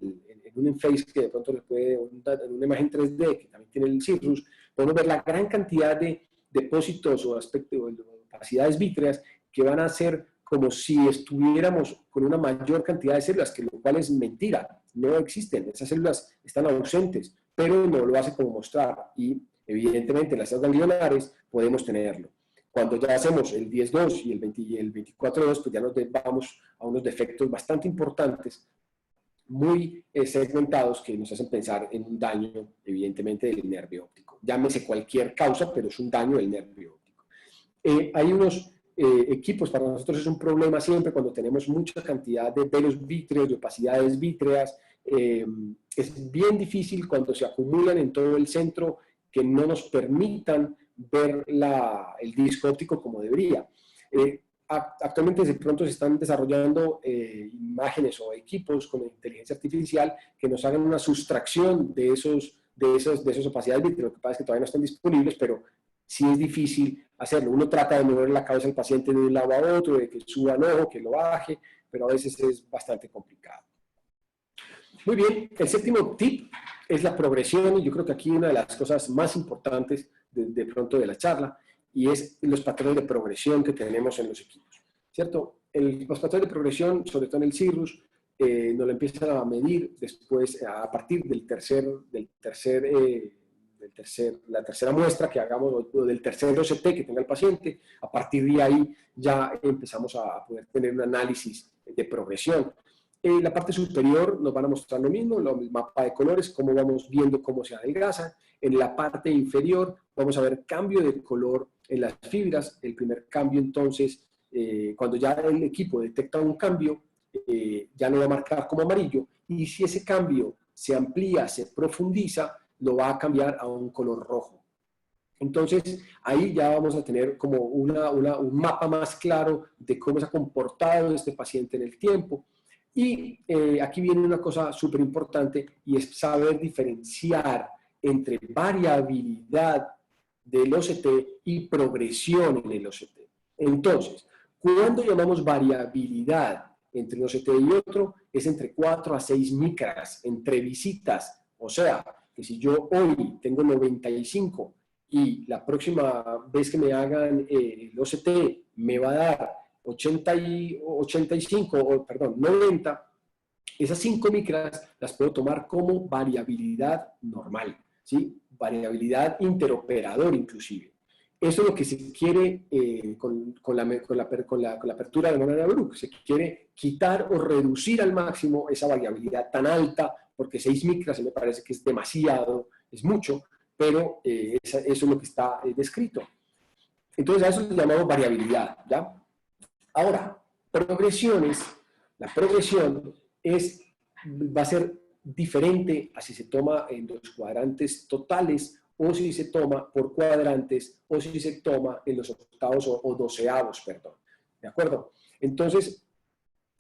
un enface que de pronto les puede, en una imagen 3D que también tiene el CIRRUS, podemos ver la gran cantidad de depósitos o opacidades vítreas que van a ser como si estuviéramos con una mayor cantidad de células, que lo cual es mentira, no existen, esas células están ausentes, pero no lo hace como mostrar, y evidentemente en las células ganglionares podemos tenerlo. Cuando ya hacemos el 10-2 y el 24-2, pues ya nos vamos a unos defectos bastante importantes muy segmentados que nos hacen pensar en un daño, evidentemente, del nervio óptico. Llámese cualquier causa, pero es un daño del nervio óptico. Hay unos equipos, para nosotros es un problema siempre cuando tenemos mucha cantidad de velos vítreos, de opacidades vítreas. Es bien difícil cuando se acumulan en todo el centro que no nos permitan ver el disco óptico como debería. Actualmente de pronto se están desarrollando imágenes o equipos con inteligencia artificial que nos hagan una sustracción de esas opacidades vítreas. Lo que pasa es que todavía no están disponibles, pero sí es difícil hacerlo. Uno trata de mover la cabeza del paciente de un lado a otro, de que suba el ojo, que lo baje, pero a veces es bastante complicado. Muy bien, el séptimo tip es la progresión, y yo creo que aquí una de las cosas más importantes de pronto de la charla, y es los patrones de progresión que tenemos en los equipos, ¿cierto? Los patrones de progresión, sobre todo en el CIRRUS, nos lo empiezan a medir después, a partir la tercera muestra que hagamos, o del tercer OCT que tenga el paciente. A partir de ahí ya empezamos a poder tener un análisis de progresión. En la parte superior nos van a mostrar lo mismo, el mapa de colores, cómo vamos viendo cómo se adelgaza. En la parte inferior vamos a ver cambio de color en las fibras. El primer cambio, entonces, cuando ya el equipo detecta un cambio, ya lo va a marcar como amarillo, y si ese cambio se amplía, se profundiza, lo va a cambiar a un color rojo. Entonces, ahí ya vamos a tener como un mapa más claro de cómo se ha comportado este paciente en el tiempo. Y aquí viene una cosa súper importante, y es saber diferenciar entre variabilidad del OCT y progresión en el OCT. Entonces, cuando llamamos variabilidad entre un OCT y otro, es entre 4 a 6 micras, entre visitas. O sea, que si yo hoy tengo 95 y la próxima vez que me hagan el OCT me va a dar 90, esas 5 micras las puedo tomar como variabilidad normal, ¿sí? Variabilidad interoperador inclusive. Eso es lo que se quiere con la apertura de Monana-Bruch. Se quiere quitar o reducir al máximo esa variabilidad tan alta, porque 6 micras me parece que es demasiado, es mucho, pero eso es lo que está descrito. Entonces a eso le llamamos variabilidad, ¿ya? Ahora, progresiones. La progresión va a ser diferente a si se toma en los cuadrantes totales, o si se toma por cuadrantes, o si se toma en los octavos o doceavos, perdón. ¿De acuerdo? Entonces,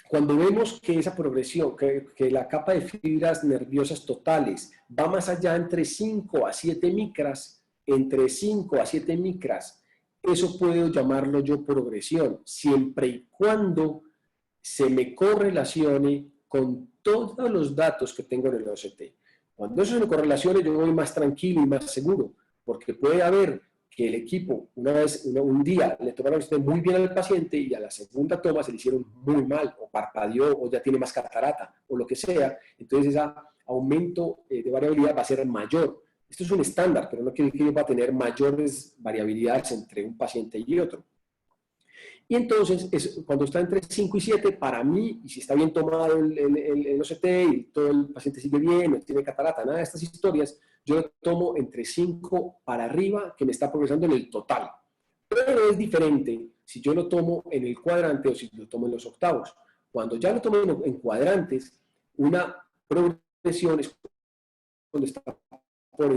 cuando vemos que esa progresión, que la capa de fibras nerviosas totales va más allá entre 5 a 7 micras, entre 5 a 7 micras, eso puedo llamarlo yo progresión, siempre y cuando se me correlacione con todos los datos que tengo en el OCT. Cuando eso se me correlacione, yo voy más tranquilo y más seguro, porque puede haber que el equipo, un día le tomaron muy bien al paciente y a la segunda toma se le hicieron muy mal, o parpadeó, o ya tiene más catarata, o lo que sea. Entonces ese aumento de variabilidad va a ser mayor. Esto es un estándar, pero no quiere decir que va a tener mayores variabilidades entre un paciente y otro. Y entonces, cuando está entre 5 y 7, para mí, y si está bien tomado el OCT y todo el paciente sigue bien, no tiene catarata, nada de estas historias, yo lo tomo entre 5 para arriba, que me está progresando en el total. Pero es diferente si yo lo tomo en el cuadrante o si lo tomo en los octavos. Cuando ya lo tomo en cuadrantes, una progresión es cuando está por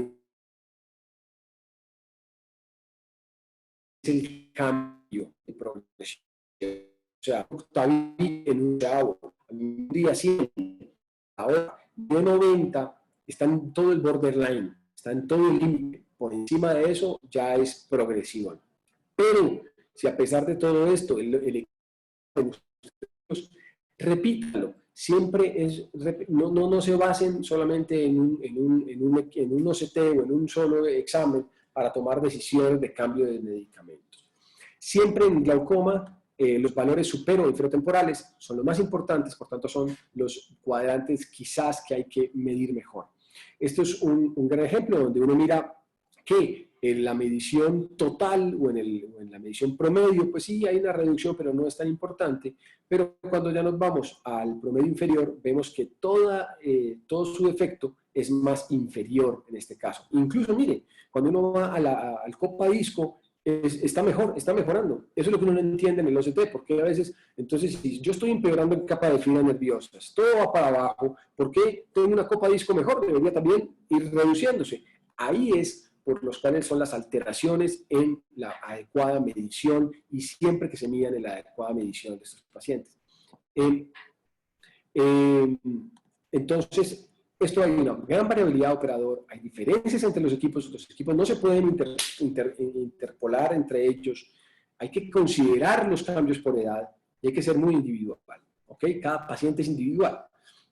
el cambio de progresión. O sea, octavo en un octavo, un día 100, ahora de 90 está en todo el borderline, está en todo el límite. Por encima de eso ya es progresión. Pero si a pesar de todo esto, repítalo. Siempre no se basen solamente en un OCT o en un solo examen para tomar decisiones de cambio de medicamentos. Siempre en glaucoma, los valores supero o inferotemporales son los más importantes, por tanto son los cuadrantes quizás que hay que medir mejor. Esto es un gran ejemplo donde uno mira que en la medición total o en la medición promedio, pues sí, hay una reducción, pero no es tan importante. Pero cuando ya nos vamos al promedio inferior, vemos que todo su efecto es más inferior en este caso. Incluso, mire, cuando uno va al Copa Disco, está mejorando. Eso es lo que uno no entiende en el OCT, porque a veces, entonces, si yo estoy empeorando en capa de fibras nerviosas, todo va para abajo, ¿por qué tengo una Copa Disco mejor? Debería también ir reduciéndose. Ahí es por los cuales son las alteraciones en la adecuada medición y siempre que se midan en la adecuada medición de estos pacientes. Entonces, esto hay una gran variabilidad de operador, hay diferencias entre los equipos no se pueden interpolar entre ellos, hay que considerar los cambios por edad y hay que ser muy individual, ¿ok? Cada paciente es individual.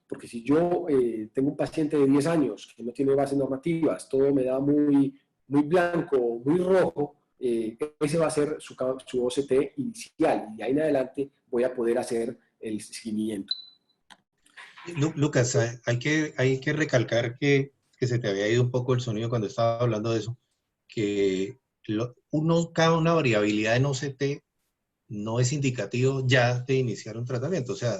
Porque si yo tengo un paciente de 10 años que no tiene bases normativas, todo me da muy blanco, muy rojo, ese va a ser su OCT inicial y de ahí en adelante voy a poder hacer el seguimiento. Lucas, hay que recalcar que se te había ido un poco el sonido cuando estaba hablando de eso, que cada una variabilidad en OCT no es indicativo ya de iniciar un tratamiento. O sea,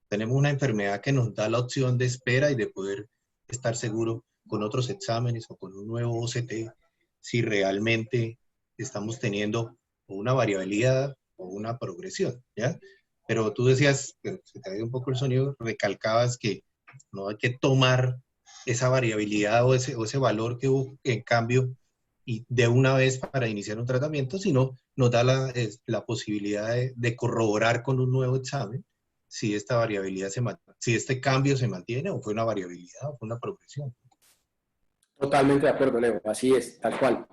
tenemos una enfermedad que nos da la opción de espera y de poder estar seguro con otros exámenes o con un nuevo OCT si realmente estamos teniendo una variabilidad o una progresión, ¿ya? Pero tú decías, que se te ha ido un poco el sonido, recalcabas que no hay que tomar esa variabilidad o ese valor que hubo en cambio y de una vez para iniciar un tratamiento, sino nos da la posibilidad de corroborar con un nuevo examen si esta variabilidad si este cambio se mantiene o fue una variabilidad o fue una progresión. Totalmente de acuerdo, Leo, así es, tal cual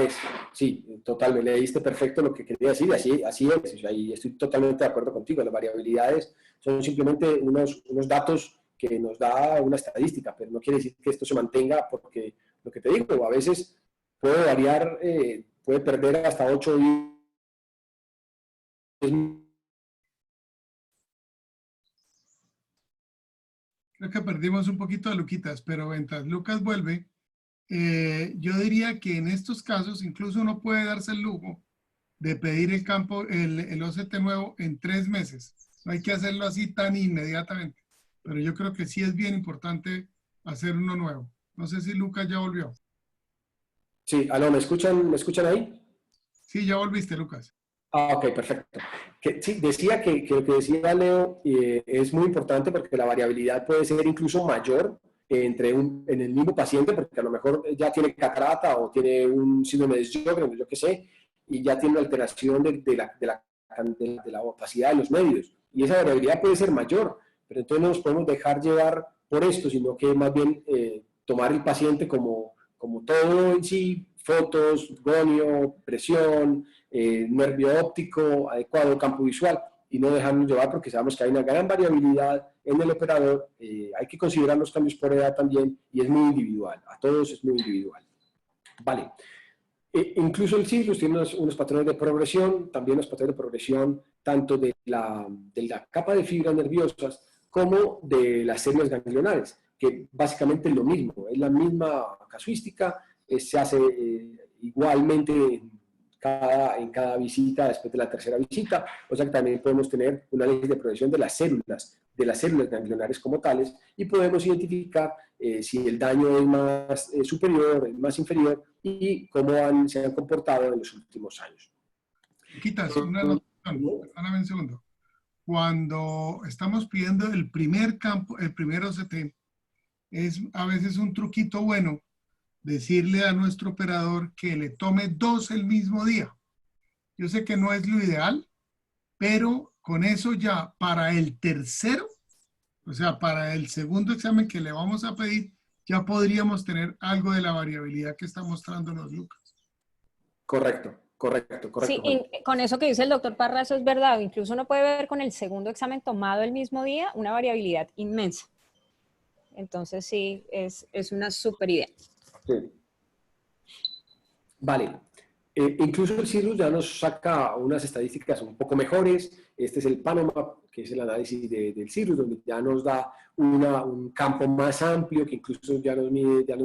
es. Sí, total, me leíste perfecto lo que quería decir, así es, o sea, y estoy totalmente de acuerdo contigo. Las variabilidades son simplemente unos datos que nos da una estadística, pero no quiere decir que esto se mantenga porque, lo que te digo, a veces puede variar, puede perder hasta 8 días. Creo que perdimos un poquito a Luquitas, pero mientras Lucas vuelve, yo diría que en estos casos incluso uno puede darse el lujo de pedir el OCT nuevo en 3 meses. No hay que hacerlo así tan inmediatamente, pero yo creo que sí es bien importante hacer uno nuevo. No sé si Lucas ya volvió. Sí, aló, ¿me escuchan ahí? Sí, ya volviste, Lucas. Ok, perfecto. Sí, decía que lo que decía Leo es muy importante porque la variabilidad puede ser incluso mayor en el mismo paciente, porque a lo mejor ya tiene catarata o tiene un síndrome de Sjögren, yo qué sé, y ya tiene una alteración de la opacidad de los medios. Y esa variabilidad puede ser mayor, pero entonces no nos podemos dejar llevar por esto, sino que más bien tomar el paciente como todo en sí, fotos, gonio, presión, nervio óptico adecuado, campo visual, y no dejarnos llevar porque sabemos que hay una gran variabilidad en el operador, hay que considerar los cambios por edad también, y es muy individual, a todos es muy individual. Vale. Incluso el CIRRUS tiene unos patrones de progresión, también los patrones de progresión tanto de la capa de fibras nerviosas como de las células ganglionares, que básicamente es lo mismo, es la misma casuística, se hace igualmente en cada visita después de la tercera visita, o sea que también podemos tener un análisis de progresión de las células ganglionares como tales, y podemos identificar si el daño es más superior, es más inferior, y cómo se han comportado en los últimos años. Quitas una anotación, perdóname un segundo. Cuando estamos pidiendo el primer OCT, es a veces un truquito bueno decirle a nuestro operador que le tome 2 el mismo día. Yo sé que no es lo ideal, pero con eso ya para el tercero, o sea, para el segundo examen que le vamos a pedir, ya podríamos tener algo de la variabilidad que está mostrándonos Lucas. Correcto. Sí, con eso que dice el doctor Parra, eso es verdad. Incluso uno puede ver con el segundo examen tomado el mismo día una variabilidad inmensa. Entonces sí, es una súper idea. Sí. Vale. Incluso el CIRRUS ya nos saca unas estadísticas un poco mejores. Este es el PanoMap, que es el análisis del CIRRUS, donde ya nos da un campo más amplio, que incluso ya nos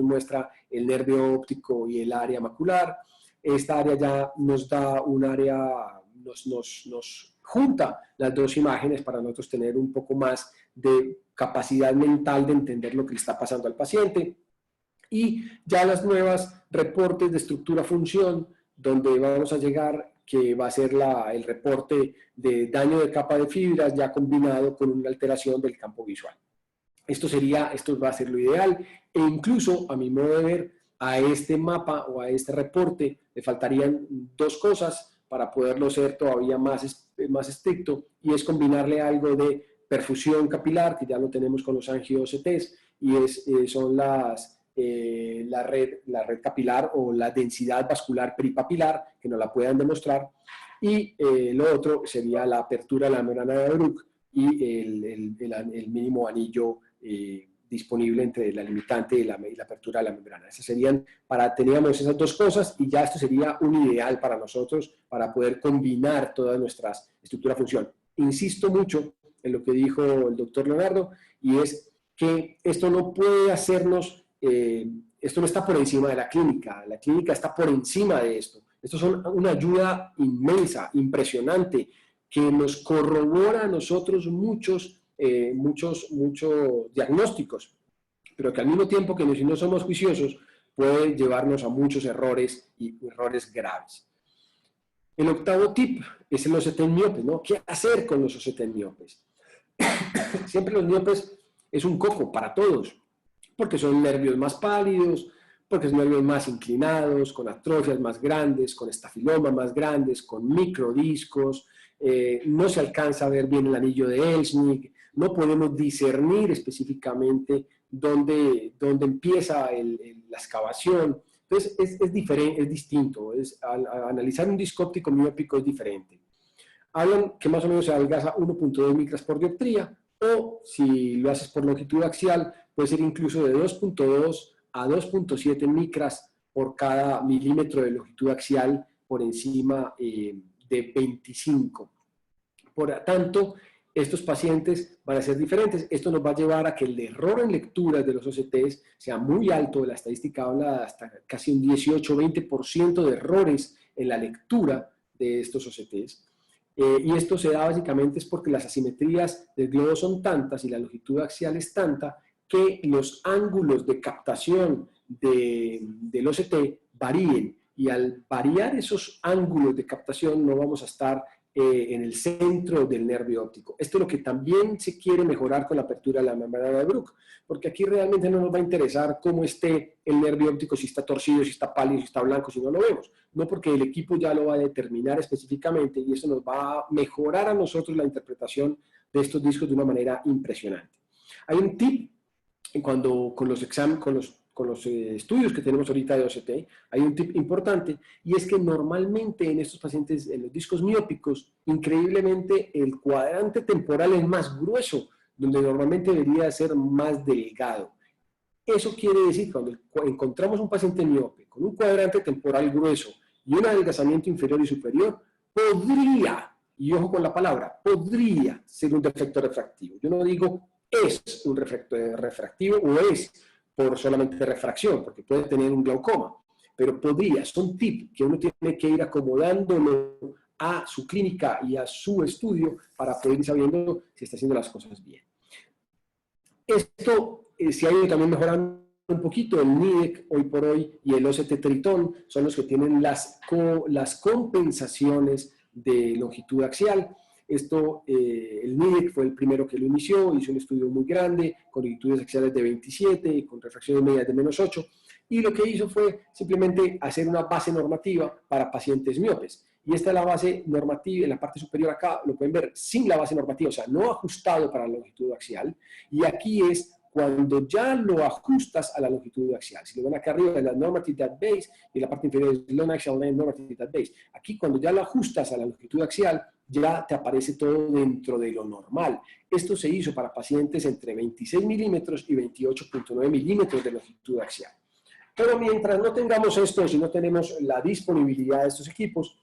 muestra el nervio óptico y el área macular. Esta área ya nos da un área, nos junta las dos imágenes para nosotros tener un poco más de capacidad mental de entender lo que le está pasando al paciente. Y ya las nuevas reportes de estructura-función, donde vamos a llegar, que va a ser el reporte de daño de capa de fibras ya combinado con una alteración del campo visual. Esto va a ser lo ideal, e incluso, a mi modo de ver, a este mapa o a este reporte le faltarían dos cosas para poderlo ser todavía más estricto, y es combinarle algo de perfusión capilar, que ya lo tenemos con los angio-OCTs, y son la red capilar o la densidad vascular peripapilar, que nos la puedan demostrar, y lo otro sería la apertura de la membrana de Bruch y el mínimo anillo disponible entre la limitante y la apertura de la membrana. Teníamos esas dos cosas, y ya esto sería un ideal para nosotros para poder combinar todas nuestras estructura-función. Insisto mucho en lo que dijo el doctor Leonardo, y es que esto no puede hacernos, esto no está por encima de la clínica está por encima de esto. Esto es una ayuda inmensa, impresionante, que nos corrobora a nosotros muchos diagnósticos, pero que al mismo tiempo que si no somos juiciosos puede llevarnos a muchos errores y errores graves. El octavo tip es el OCT en miopes, ¿no? ¿Qué hacer con los OCT en miopes? Siempre los miopes es un coco para todos, porque son nervios más pálidos, porque son nervios más inclinados, con atrofias más grandes, con estafilomas más grandes, con microdiscos, no se alcanza a ver bien el anillo de Elsnig, no podemos discernir específicamente dónde empieza la excavación. Entonces es diferente, es distinto, al analizar un disco óptico miópico es diferente. Hablan que más o menos se adelgaza 1.2 micras por dioptría, o si lo haces por longitud axial, puede ser incluso de 2.2 a 2.7 micras por cada milímetro de longitud axial por encima de 25. Por tanto, estos pacientes van a ser diferentes. Esto nos va a llevar a que el error en lecturas de los OCTs sea muy alto. La estadística habla hasta casi un 18-20% de errores en la lectura de estos OCTs. Y esto se da básicamente es porque las asimetrías del globo son tantas y la longitud axial es tanta que los ángulos de captación del OCT varíen. Y al variar esos ángulos de captación no vamos a estar en el centro del nervio óptico. Esto es lo que también se quiere mejorar con la apertura de la membrana de Bruch, porque aquí realmente no nos va a interesar cómo esté el nervio óptico, si está torcido, si está pálido, si está blanco, si no lo vemos. No, porque el equipo ya lo va a determinar específicamente, y eso nos va a mejorar a nosotros la interpretación de estos discos de una manera impresionante. Hay un tip con los estudios que tenemos ahorita de OCT, hay un tip importante, y es que normalmente en estos pacientes, en los discos miópicos, increíblemente el cuadrante temporal es más grueso, donde normalmente debería ser más delgado. Eso quiere decir que cuando encontramos un paciente miope con un cuadrante temporal grueso y un adelgazamiento inferior y superior, podría, y ojo con la palabra, podría ser un defecto refractivo. Yo no digo es un defecto refractivo o es por solamente refracción, porque puede tener un glaucoma, pero podría, son tips que uno tiene que ir acomodándolo a su clínica y a su estudio para poder ir sabiendo si está haciendo las cosas bien. Esto se ha ido también mejorando un poquito. El NIDEC hoy por hoy y el OCT Tritón son los que tienen las compensaciones de longitud axial. El NIDEC fue el primero que lo inició, hizo un estudio muy grande, con longitudes axiales de 27 y con refracciones medias de -8, y lo que hizo fue simplemente hacer una base normativa para pacientes miopes. Y esta es la base normativa, en la parte superior acá, lo pueden ver sin la base normativa, o sea, no ajustado para la longitud axial, y aquí es cuando ya lo ajustas a la longitud axial. Si lo ven acá arriba, es la normative dot base, y la parte inferior es long axial length normative dot base. Aquí, cuando ya lo ajustas a la longitud axial, ya te aparece todo dentro de lo normal. Esto se hizo para pacientes entre 26 milímetros y 28.9 milímetros de longitud axial. Pero mientras no tengamos esto, si no tenemos la disponibilidad de estos equipos,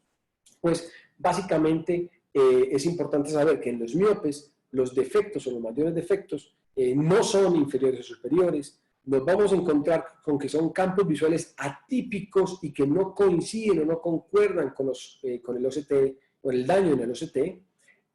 pues básicamente es importante saber que en los miopes los defectos o los mayores defectos no son inferiores o superiores. Nos vamos a encontrar con que son campos visuales atípicos y que no coinciden o no concuerdan con el OCT o el daño en el OCT.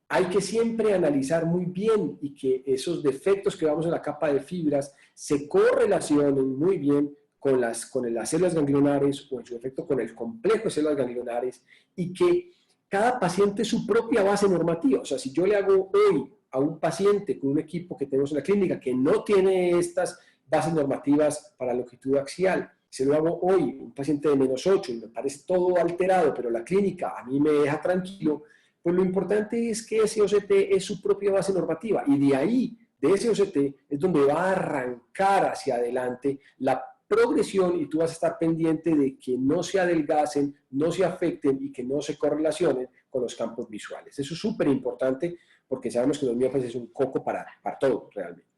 Hay que siempre analizar muy bien y que esos defectos que vamos en la capa de fibras se correlacionen muy bien con las células ganglionares o en su efecto con el complejo de células ganglionares y que cada paciente es su propia base normativa. O sea, si yo le hago hoy a un paciente con un equipo que tenemos en la clínica que no tiene estas bases normativas para longitud axial, se lo hago hoy, un paciente de -8 y me parece todo alterado, pero la clínica a mí me deja tranquilo, pues lo importante es que ese OCT es su propia base normativa y de ahí, de ese OCT, es donde va a arrancar hacia adelante la progresión y tú vas a estar pendiente de que no se adelgacen, no se afecten y que no se correlacionen con los campos visuales. Eso es súper importante porque sabemos que los miopes es un coco para todo realmente.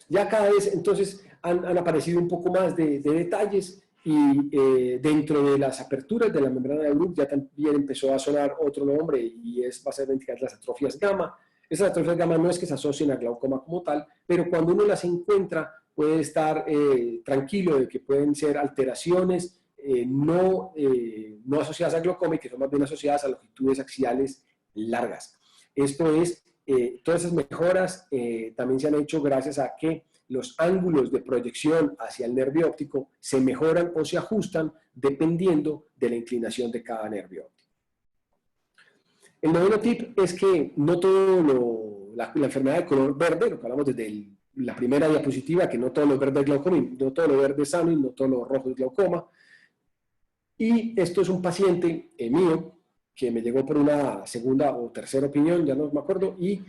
Ya cada vez entonces han aparecido un poco más de detalles y dentro de las aperturas de la membrana de Bruch ya también empezó a sonar otro nombre y va a ser indicar las atrofias gamma. Esas atrofias gamma no es que se asocien a glaucoma como tal, pero cuando uno las encuentra puede estar tranquilo de que pueden ser alteraciones no asociadas a glaucoma y que son más bien asociadas a longitudes axiales largas. Esto es, todas esas mejoras también se han hecho gracias a que los ángulos de proyección hacia el nervio óptico se mejoran o se ajustan dependiendo de la inclinación de cada nervio óptico. El noveno tip es que no todo la enfermedad de color verde, lo que hablamos desde la primera diapositiva, que no todo lo verde es glaucoma, no todo lo verde es sano y no todo lo rojo es glaucoma. Y esto es un paciente mío que me llegó por una segunda o tercera opinión, ya no me acuerdo, y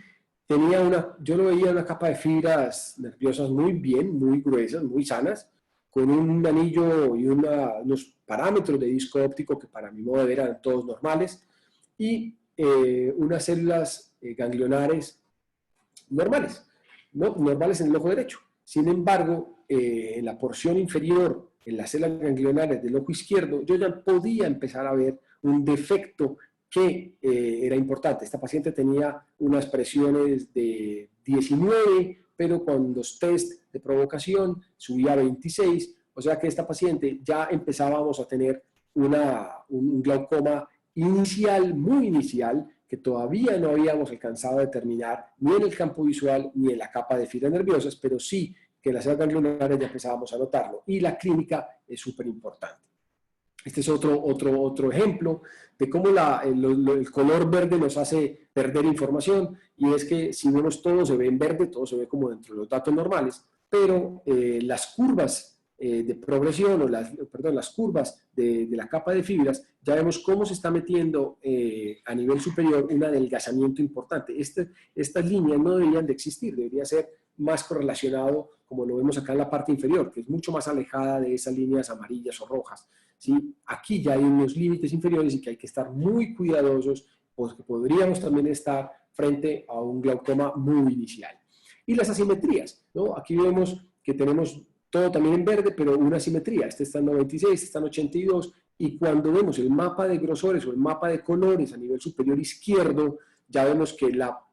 yo lo veía una capa de fibras nerviosas muy bien, muy gruesas, muy sanas, con un anillo y unos parámetros de disco óptico que para mi modo de ver eran todos normales, y unas células ganglionares normales, ¿no? Normales en el ojo derecho. Sin embargo, en la porción inferior, en las células ganglionares del ojo izquierdo, yo ya podía empezar a ver un defecto que era importante. Esta paciente tenía unas presiones de 19, pero con los test de provocación subía a 26, o sea que esta paciente ya empezábamos a tener un glaucoma inicial, muy inicial, que todavía no habíamos alcanzado a determinar ni en el campo visual ni en la capa de fibras nerviosas, pero sí que en las células ganglionares ya empezábamos a notarlo. Y la clínica es súper importante. Este es otro ejemplo de cómo el color verde nos hace perder información, y es que si vemos todo se ve en verde, todo se ve como dentro de los datos normales, pero las curvas de progresión, las curvas de la capa de fibras, ya vemos cómo se está metiendo a nivel superior un adelgazamiento importante. Estas líneas no deberían de existir, debería ser más correlacionado, como lo vemos acá en la parte inferior, que es mucho más alejada de esas líneas amarillas o rojas. ¿Sí? Aquí ya hay unos límites inferiores y que hay que estar muy cuidadosos, porque podríamos también estar frente a un glaucoma muy inicial. Y las asimetrías, ¿no? Aquí vemos que tenemos todo también en verde, pero una asimetría. Este está en 96, este está en 82, y cuando vemos el mapa de grosores o el mapa de colores a nivel superior izquierdo, ya vemos que la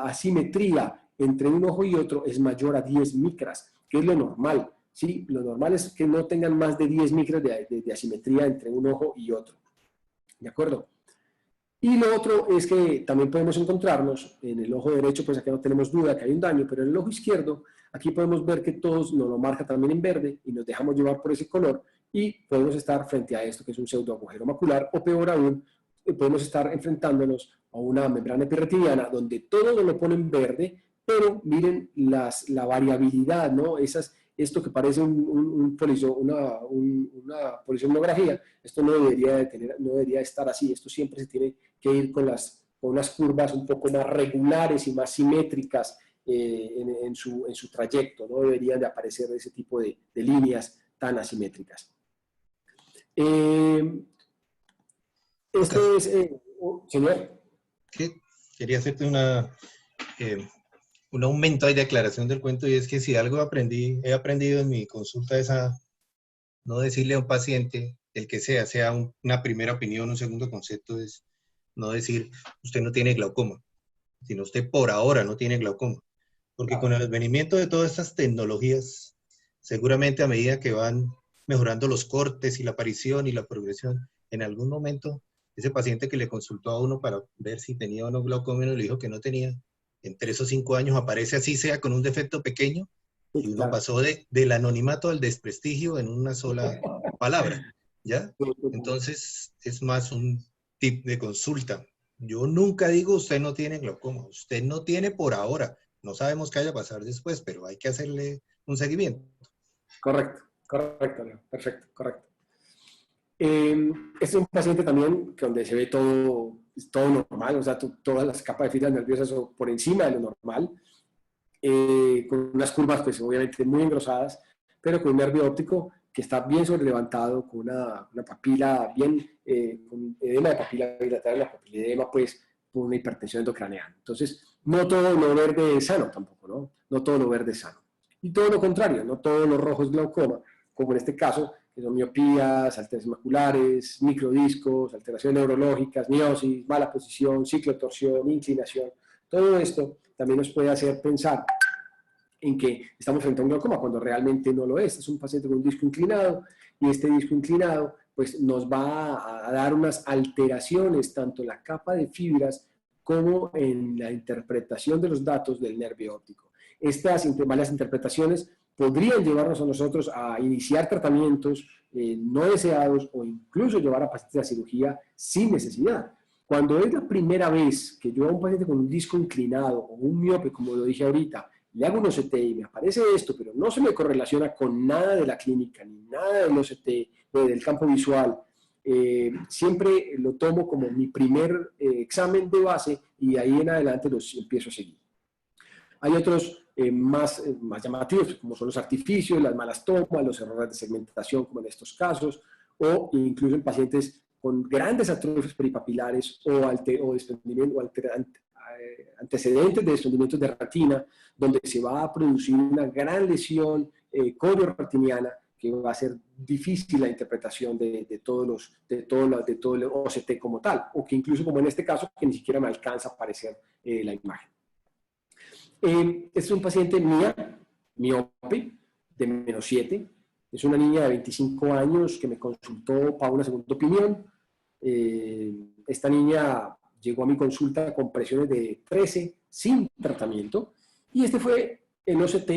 asimetría entre un ojo y otro es mayor a 10 micras, que es lo normal. ¿Sí? Lo normal es que no tengan más de 10 micras de asimetría entre un ojo y otro. ¿De acuerdo? Y lo otro es que también podemos encontrarnos en el ojo derecho, pues aquí no tenemos duda que hay un daño, pero en el ojo izquierdo, aquí podemos ver que todos nos lo marca también en verde y nos dejamos llevar por ese color y podemos estar frente a esto que es un pseudo agujero macular, o peor aún, podemos estar enfrentándonos a una membrana epirretiniana donde todo nos lo pone en verde, pero miren la variabilidad, ¿no? Esto que parece una polisomnografía, esto no debería estar así. Esto siempre se tiene que ir con unas curvas un poco más regulares y más simétricas en su trayecto. No deberían de aparecer ese tipo de líneas tan asimétricas. Señor. Quería hacerte un aumento ahí de aclaración del cuento, y es que si algo he aprendido en mi consulta es a no decirle a un paciente, el que sea una primera opinión, un segundo concepto es no decir, usted no tiene glaucoma, sino usted por ahora no tiene glaucoma. Porque con el advenimiento de todas estas tecnologías, seguramente a medida que van mejorando los cortes y la aparición y la progresión, en algún momento ese paciente que le consultó a uno para ver si tenía o no glaucoma y le dijo que no tenía, en 3 o 5 años aparece así sea con un defecto pequeño y uno Claro. pasó del anonimato al desprestigio en una sola palabra, ¿ya? Entonces es más un tip de consulta. Yo nunca digo usted no tiene glaucoma, usted no tiene por ahora. No sabemos qué vaya a pasar después, pero hay que hacerle un seguimiento. Correcto, correcto, Leo. Perfecto, correcto. Este es un paciente también que donde se ve todo normal, o sea, todas las capas de fibras nerviosas son por encima de lo normal, con unas curvas pues obviamente muy engrosadas, pero con un nervio óptico que está bien sobrelevantado, con una papila bien, con edema de papila bilateral, la papiledema pues por una hipertensión endocraneal. Entonces, no todo lo verde es sano tampoco, ¿no? No todo lo verde es sano. Y todo lo contrario, no todo lo rojo es glaucoma, como en este caso, que son miopías, alteraciones maculares, microdiscos, alteraciones neurológicas, miosis, mala posición, ciclotorsión, inclinación. Todo esto también nos puede hacer pensar en que estamos frente a un glaucoma cuando realmente no lo es. Es un paciente con un disco inclinado y este disco inclinado pues nos va a dar unas alteraciones tanto en la capa de fibras como en la interpretación de los datos del nervio óptico. Estas malas interpretaciones podrían llevarnos a nosotros a iniciar tratamientos no deseados o incluso llevar a pacientes a cirugía sin necesidad. Cuando es la primera vez que yo a un paciente con un disco inclinado o un miope, como lo dije ahorita, le hago un OCT y me aparece esto, pero no se me correlaciona con nada de la clínica, ni nada del OCT, del campo visual, siempre lo tomo como mi primer examen de base y de ahí en adelante los empiezo a seguir. Hay otros más llamativos, como son los artificios, las malas tomas, los errores de segmentación, como en estos casos, o incluso en pacientes con grandes atrofias peripapilares o desprendimiento, antecedentes de desprendimientos de retina, donde se va a producir una gran lesión corioretiniana que va a ser difícil la interpretación de todo el OCT como tal, o que incluso como en este caso, que ni siquiera me alcanza a aparecer la imagen. Este es un paciente miope, de -7. Es una niña de 25 años que me consultó para una segunda opinión. Esta niña llegó a mi consulta con presiones de 13 sin tratamiento. Y este fue el OCT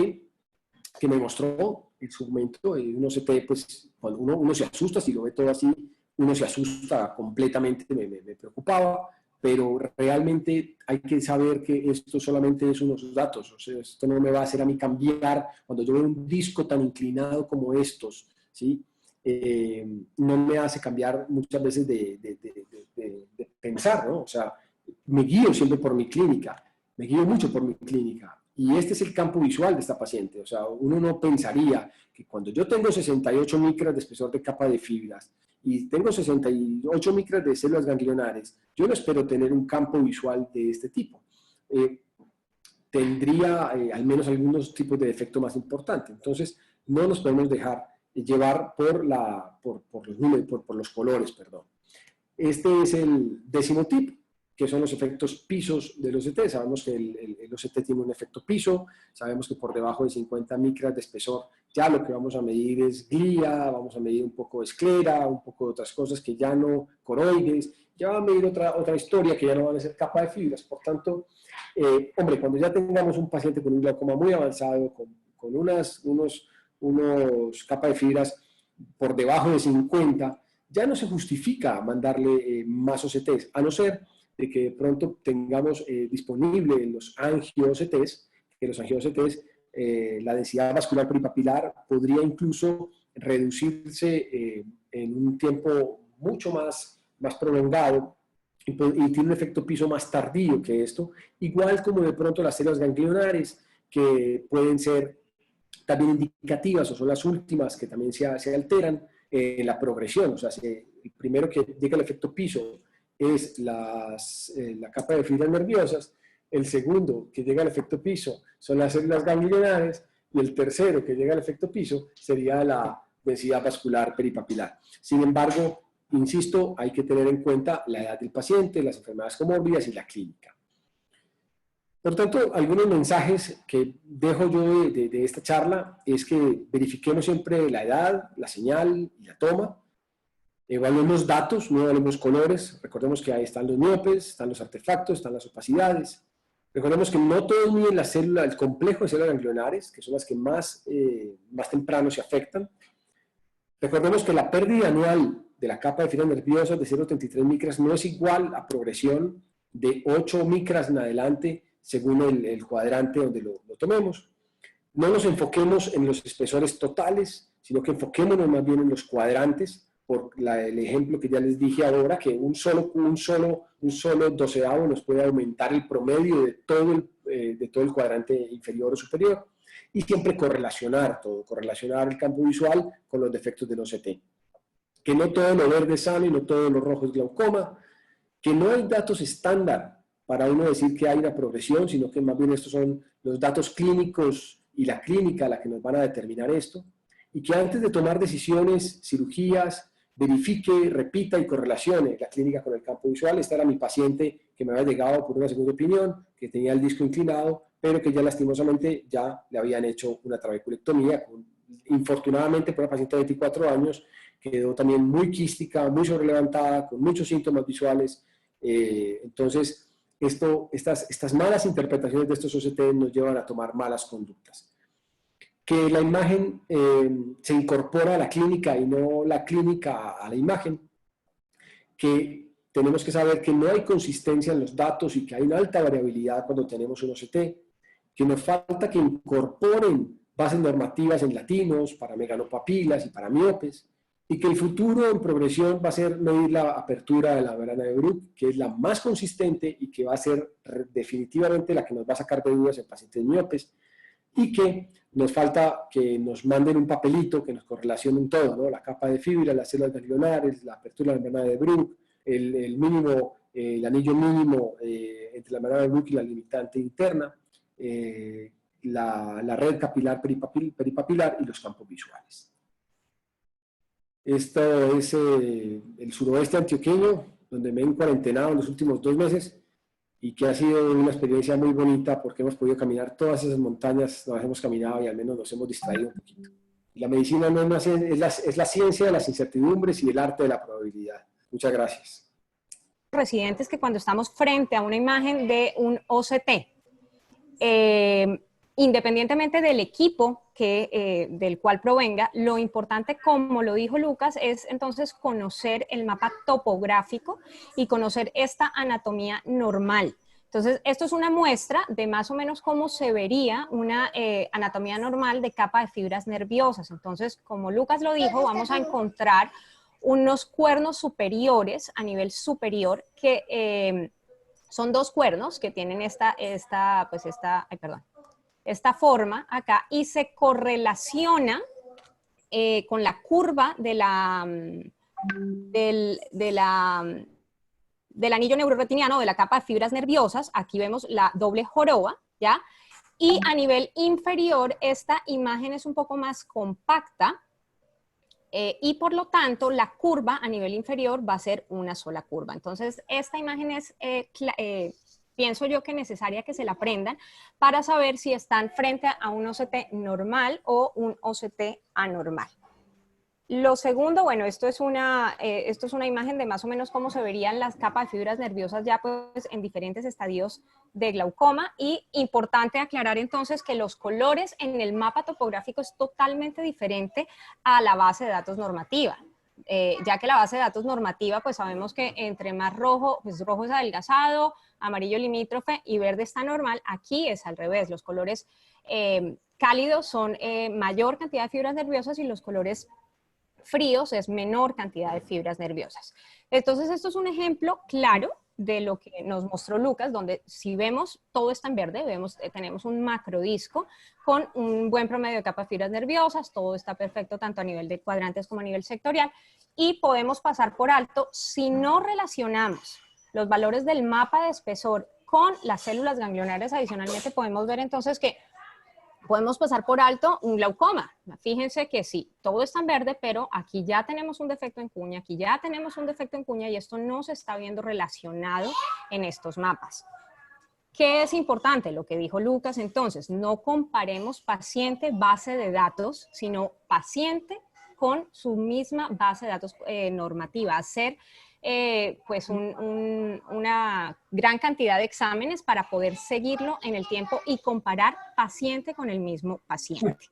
que me mostró en su momento. Un OCT, pues, cuando uno se asusta, si lo ve todo así, uno se asusta completamente, me preocupaba. Pero realmente hay que saber que esto solamente es unos datos, o sea, esto no me va a hacer a mí cambiar cuando yo veo un disco tan inclinado como estos, ¿sí? No me hace cambiar muchas veces de pensar, ¿no? O sea, me guío siempre por mi clínica, me guío mucho por mi clínica, y este es el campo visual de esta paciente, o sea, uno no pensaría que cuando yo tengo 68 micras de espesor de capa de fibras, y tengo 68 micras de células ganglionares, yo no espero tener un campo visual de este tipo. Tendría al menos algunos tipos de defecto más importantes. Entonces, no nos podemos dejar llevar por los colores, perdón. Este es el 10º tip, que son los efectos pisos del OCT. Sabemos que el OCT tiene un efecto piso, sabemos que por debajo de 50 micras de espesor ya lo que vamos a medir es glía, vamos a medir un poco de esclera, un poco de otras cosas que ya no, coroides, ya va a medir otra historia que ya no van a ser capa de fibras. Por tanto, hombre, cuando ya tengamos un paciente con un glaucoma muy avanzado, con unos capas de fibras por debajo de 50, ya no se justifica mandarle más OCTs, a no ser de que de pronto tengamos disponible los angio-OCTs, que los angio-OCTs, la densidad vascular peripapilar podría incluso reducirse en un tiempo mucho más prolongado y tiene un efecto piso más tardío que esto, igual como de pronto las células ganglionares, que pueden ser también indicativas o son las últimas que también se alteran en la progresión. O sea, el primero que llega al efecto piso es la capa de fibras nerviosas, el segundo que llega al efecto piso son las células ganglionares y el tercero que llega al efecto piso sería la densidad vascular peripapilar. Sin embargo, insisto, hay que tener en cuenta la edad del paciente, las enfermedades comórbidas y la clínica. Por tanto, algunos mensajes que dejo yo de esta charla es que verifiquemos siempre la edad, la señal y la toma. Evaluemos datos, no evaluemos colores. Recordemos que ahí están los miopes, están los artefactos, están las opacidades. Recordemos que no todos miden la célula, el complejo de células ganglionares, que son las que más temprano se afectan. Recordemos que la pérdida anual de la capa de fibras nerviosas de 0,33 micras no es igual a progresión de 8 micras en adelante, según el cuadrante donde lo tomemos. No nos enfoquemos en los espesores totales, sino que enfoquémonos más bien en los cuadrantes, por el ejemplo que ya les dije ahora, que un solo doceavo nos puede aumentar el promedio de todo el cuadrante inferior o superior. Y siempre correlacionar todo, correlacionar el campo visual con los defectos del OCT. Que no todo lo verde es sano y no todo lo rojo es glaucoma, que no hay datos estándar para uno decir que hay una progresión, sino que más bien estos son los datos clínicos y la clínica la que nos van a determinar esto, y que antes de tomar decisiones, cirugías, verifique, repita y correlacione la clínica con el campo visual. Esta era mi paciente que me había llegado por una segunda opinión, que tenía el disco inclinado, pero que ya lastimosamente ya le habían hecho una trabeculectomía. Infortunadamente, por una paciente de 24 años, quedó también muy quística, muy sobrelevantada, con muchos síntomas visuales. Entonces, estas malas interpretaciones de estos OCT nos llevan a tomar malas conductas. Que la imagen se incorpora a la clínica y no la clínica a la imagen. Que tenemos que saber que no hay consistencia en los datos y que hay una alta variabilidad cuando tenemos un OCT. Que nos falta que incorporen bases normativas en latinos para megalopapilas y para miopes. Y que el futuro en progresión va a ser medir la apertura de la membrana de Bruch, que es la más consistente y que va a ser definitivamente la que nos va a sacar de dudas en pacientes miopes. Y que nos falta que nos manden un papelito que nos correlacionen todo, ¿no? La capa de fibra, las células ganglionares, la apertura de la membrana de Bruch, el anillo mínimo entre la membrana de Bruch y la limitante interna, la red capilar peripapilar y los campos visuales. Esto es el suroeste antioqueño, donde me he encuarentenado en los últimos 2 meses y que ha sido una experiencia muy bonita porque hemos podido caminar todas esas montañas, nos hemos caminado y al menos nos hemos distraído un poquito. Y la medicina no es más, es la ciencia de las incertidumbres y el arte de la probabilidad. Muchas gracias. Residentes que cuando estamos frente a una imagen de un OCT, independientemente del equipo del cual provenga, lo importante, como lo dijo Lucas, es entonces conocer el mapa topográfico y conocer esta anatomía normal. Entonces, esto es una muestra de más o menos cómo se vería una anatomía normal de capa de fibras nerviosas. Entonces, como Lucas lo dijo, vamos a encontrar unos cuernos superiores a nivel superior que son 2 cuernos que tienen esta forma acá y se correlaciona con la curva del anillo neuroretiniano, de la capa de fibras nerviosas. Aquí vemos la doble joroba, ¿ya? Y a nivel inferior, esta imagen es un poco más compacta y por lo tanto la curva a nivel inferior va a ser una sola curva. Entonces, esta imagen es pienso yo que es necesaria que se la aprendan para saber si están frente a un OCT normal o un OCT anormal. Lo segundo, bueno, esto es una imagen de más o menos cómo se verían las capas de fibras nerviosas ya pues en diferentes estadios de glaucoma. Y importante aclarar entonces que los colores en el mapa topográfico es totalmente diferente a la base de datos normativa. Ya que la base de datos normativa, pues sabemos que entre más rojo, pues rojo es adelgazado, amarillo limítrofe y verde está normal. Aquí es al revés, los colores cálidos son mayor cantidad de fibras nerviosas y los colores fríos es menor cantidad de fibras nerviosas. Entonces, esto es un ejemplo claro de lo que nos mostró Lucas, donde si vemos todo está en verde, tenemos un macrodisco con un buen promedio de capas de fibras nerviosas, todo está perfecto tanto a nivel de cuadrantes como a nivel sectorial, y podemos pasar por alto si no relacionamos los valores del mapa de espesor con las células ganglionares. Adicionalmente podemos ver entonces que podemos pasar por alto un glaucoma. Fíjense que sí, todo está en verde, pero aquí ya tenemos un defecto en cuña, aquí ya tenemos un defecto en cuña y esto no se está viendo relacionado en estos mapas. ¿Qué es importante? Lo que dijo Lucas, entonces, no comparemos paciente base de datos, sino paciente con su misma base de datos normativa. Hacer pues una gran cantidad de exámenes para poder seguirlo en el tiempo y comparar paciente con el mismo paciente.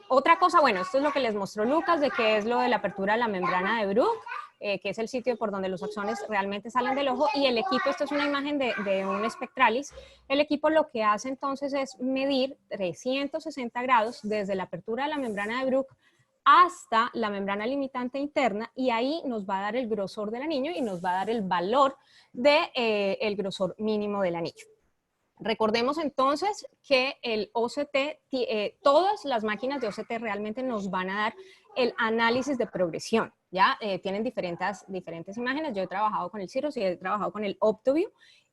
Otra cosa, bueno, esto es lo que les mostró Lucas, de que es lo de la apertura de la membrana de Bruch, que es el sitio por donde los axones realmente salen del ojo, y el equipo, esto es una imagen de un Spectralis, el equipo lo que hace entonces es medir 360 grados desde la apertura de la membrana de Bruch hasta la membrana limitante interna, y ahí nos va a dar el grosor del anillo y nos va a dar el valor del grosor mínimo del anillo. Recordemos entonces que el OCT, todas las máquinas de OCT realmente nos van a dar el análisis de progresión, ¿ya? Tienen diferentes imágenes. Yo he trabajado con el Cirrus y he trabajado con el OptoView,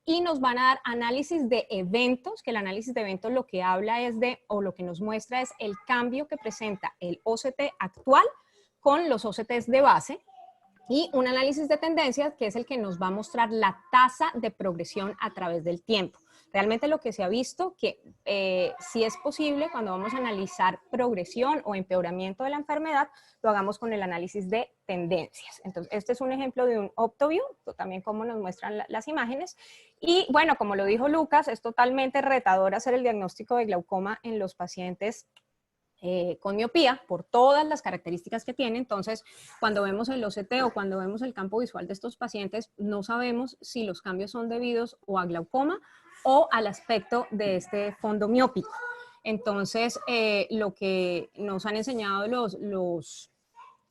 y nos van a dar análisis de eventos, que el análisis de eventos lo que habla es de, o lo que nos muestra es el cambio que presenta el OCT actual con los OCTs de base, y un análisis de tendencias que es el que nos va a mostrar la tasa de progresión a través del tiempo. Realmente lo que se ha visto que si es posible cuando vamos a analizar progresión o empeoramiento de la enfermedad, lo hagamos con el análisis de tendencias. Entonces, este es un ejemplo de un OptoView, también como nos muestran las imágenes. Y bueno, como lo dijo Lucas, es totalmente retador hacer el diagnóstico de glaucoma en los pacientes con miopía, por todas las características que tiene. Entonces, cuando vemos el OCT o cuando vemos el campo visual de estos pacientes, no sabemos si los cambios son debidos o a glaucoma o al aspecto de este fondo miópico. Entonces, lo que nos han enseñado los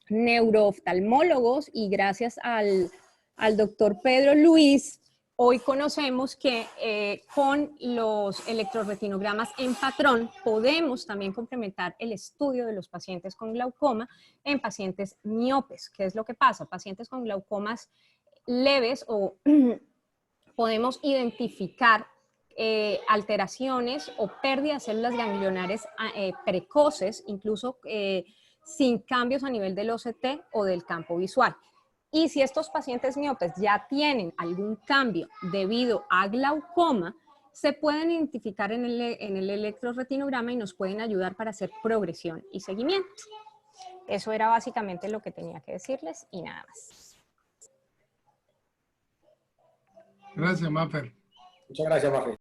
neurooftalmólogos, y gracias al doctor Pedro Luis, hoy conocemos que con los electroretinogramas en patrón podemos también complementar el estudio de los pacientes con glaucoma en pacientes miopes. ¿Qué es lo que pasa? Pacientes con glaucomas leves o podemos identificar alteraciones o pérdida de células ganglionares precoces, incluso sin cambios a nivel del OCT o del campo visual. Y si estos pacientes miopes ya tienen algún cambio debido a glaucoma, se pueden identificar en el electroretinograma y nos pueden ayudar para hacer progresión y seguimiento. Eso era básicamente lo que tenía que decirles y nada más. Gracias, Mafer. Muchas gracias, Mafer.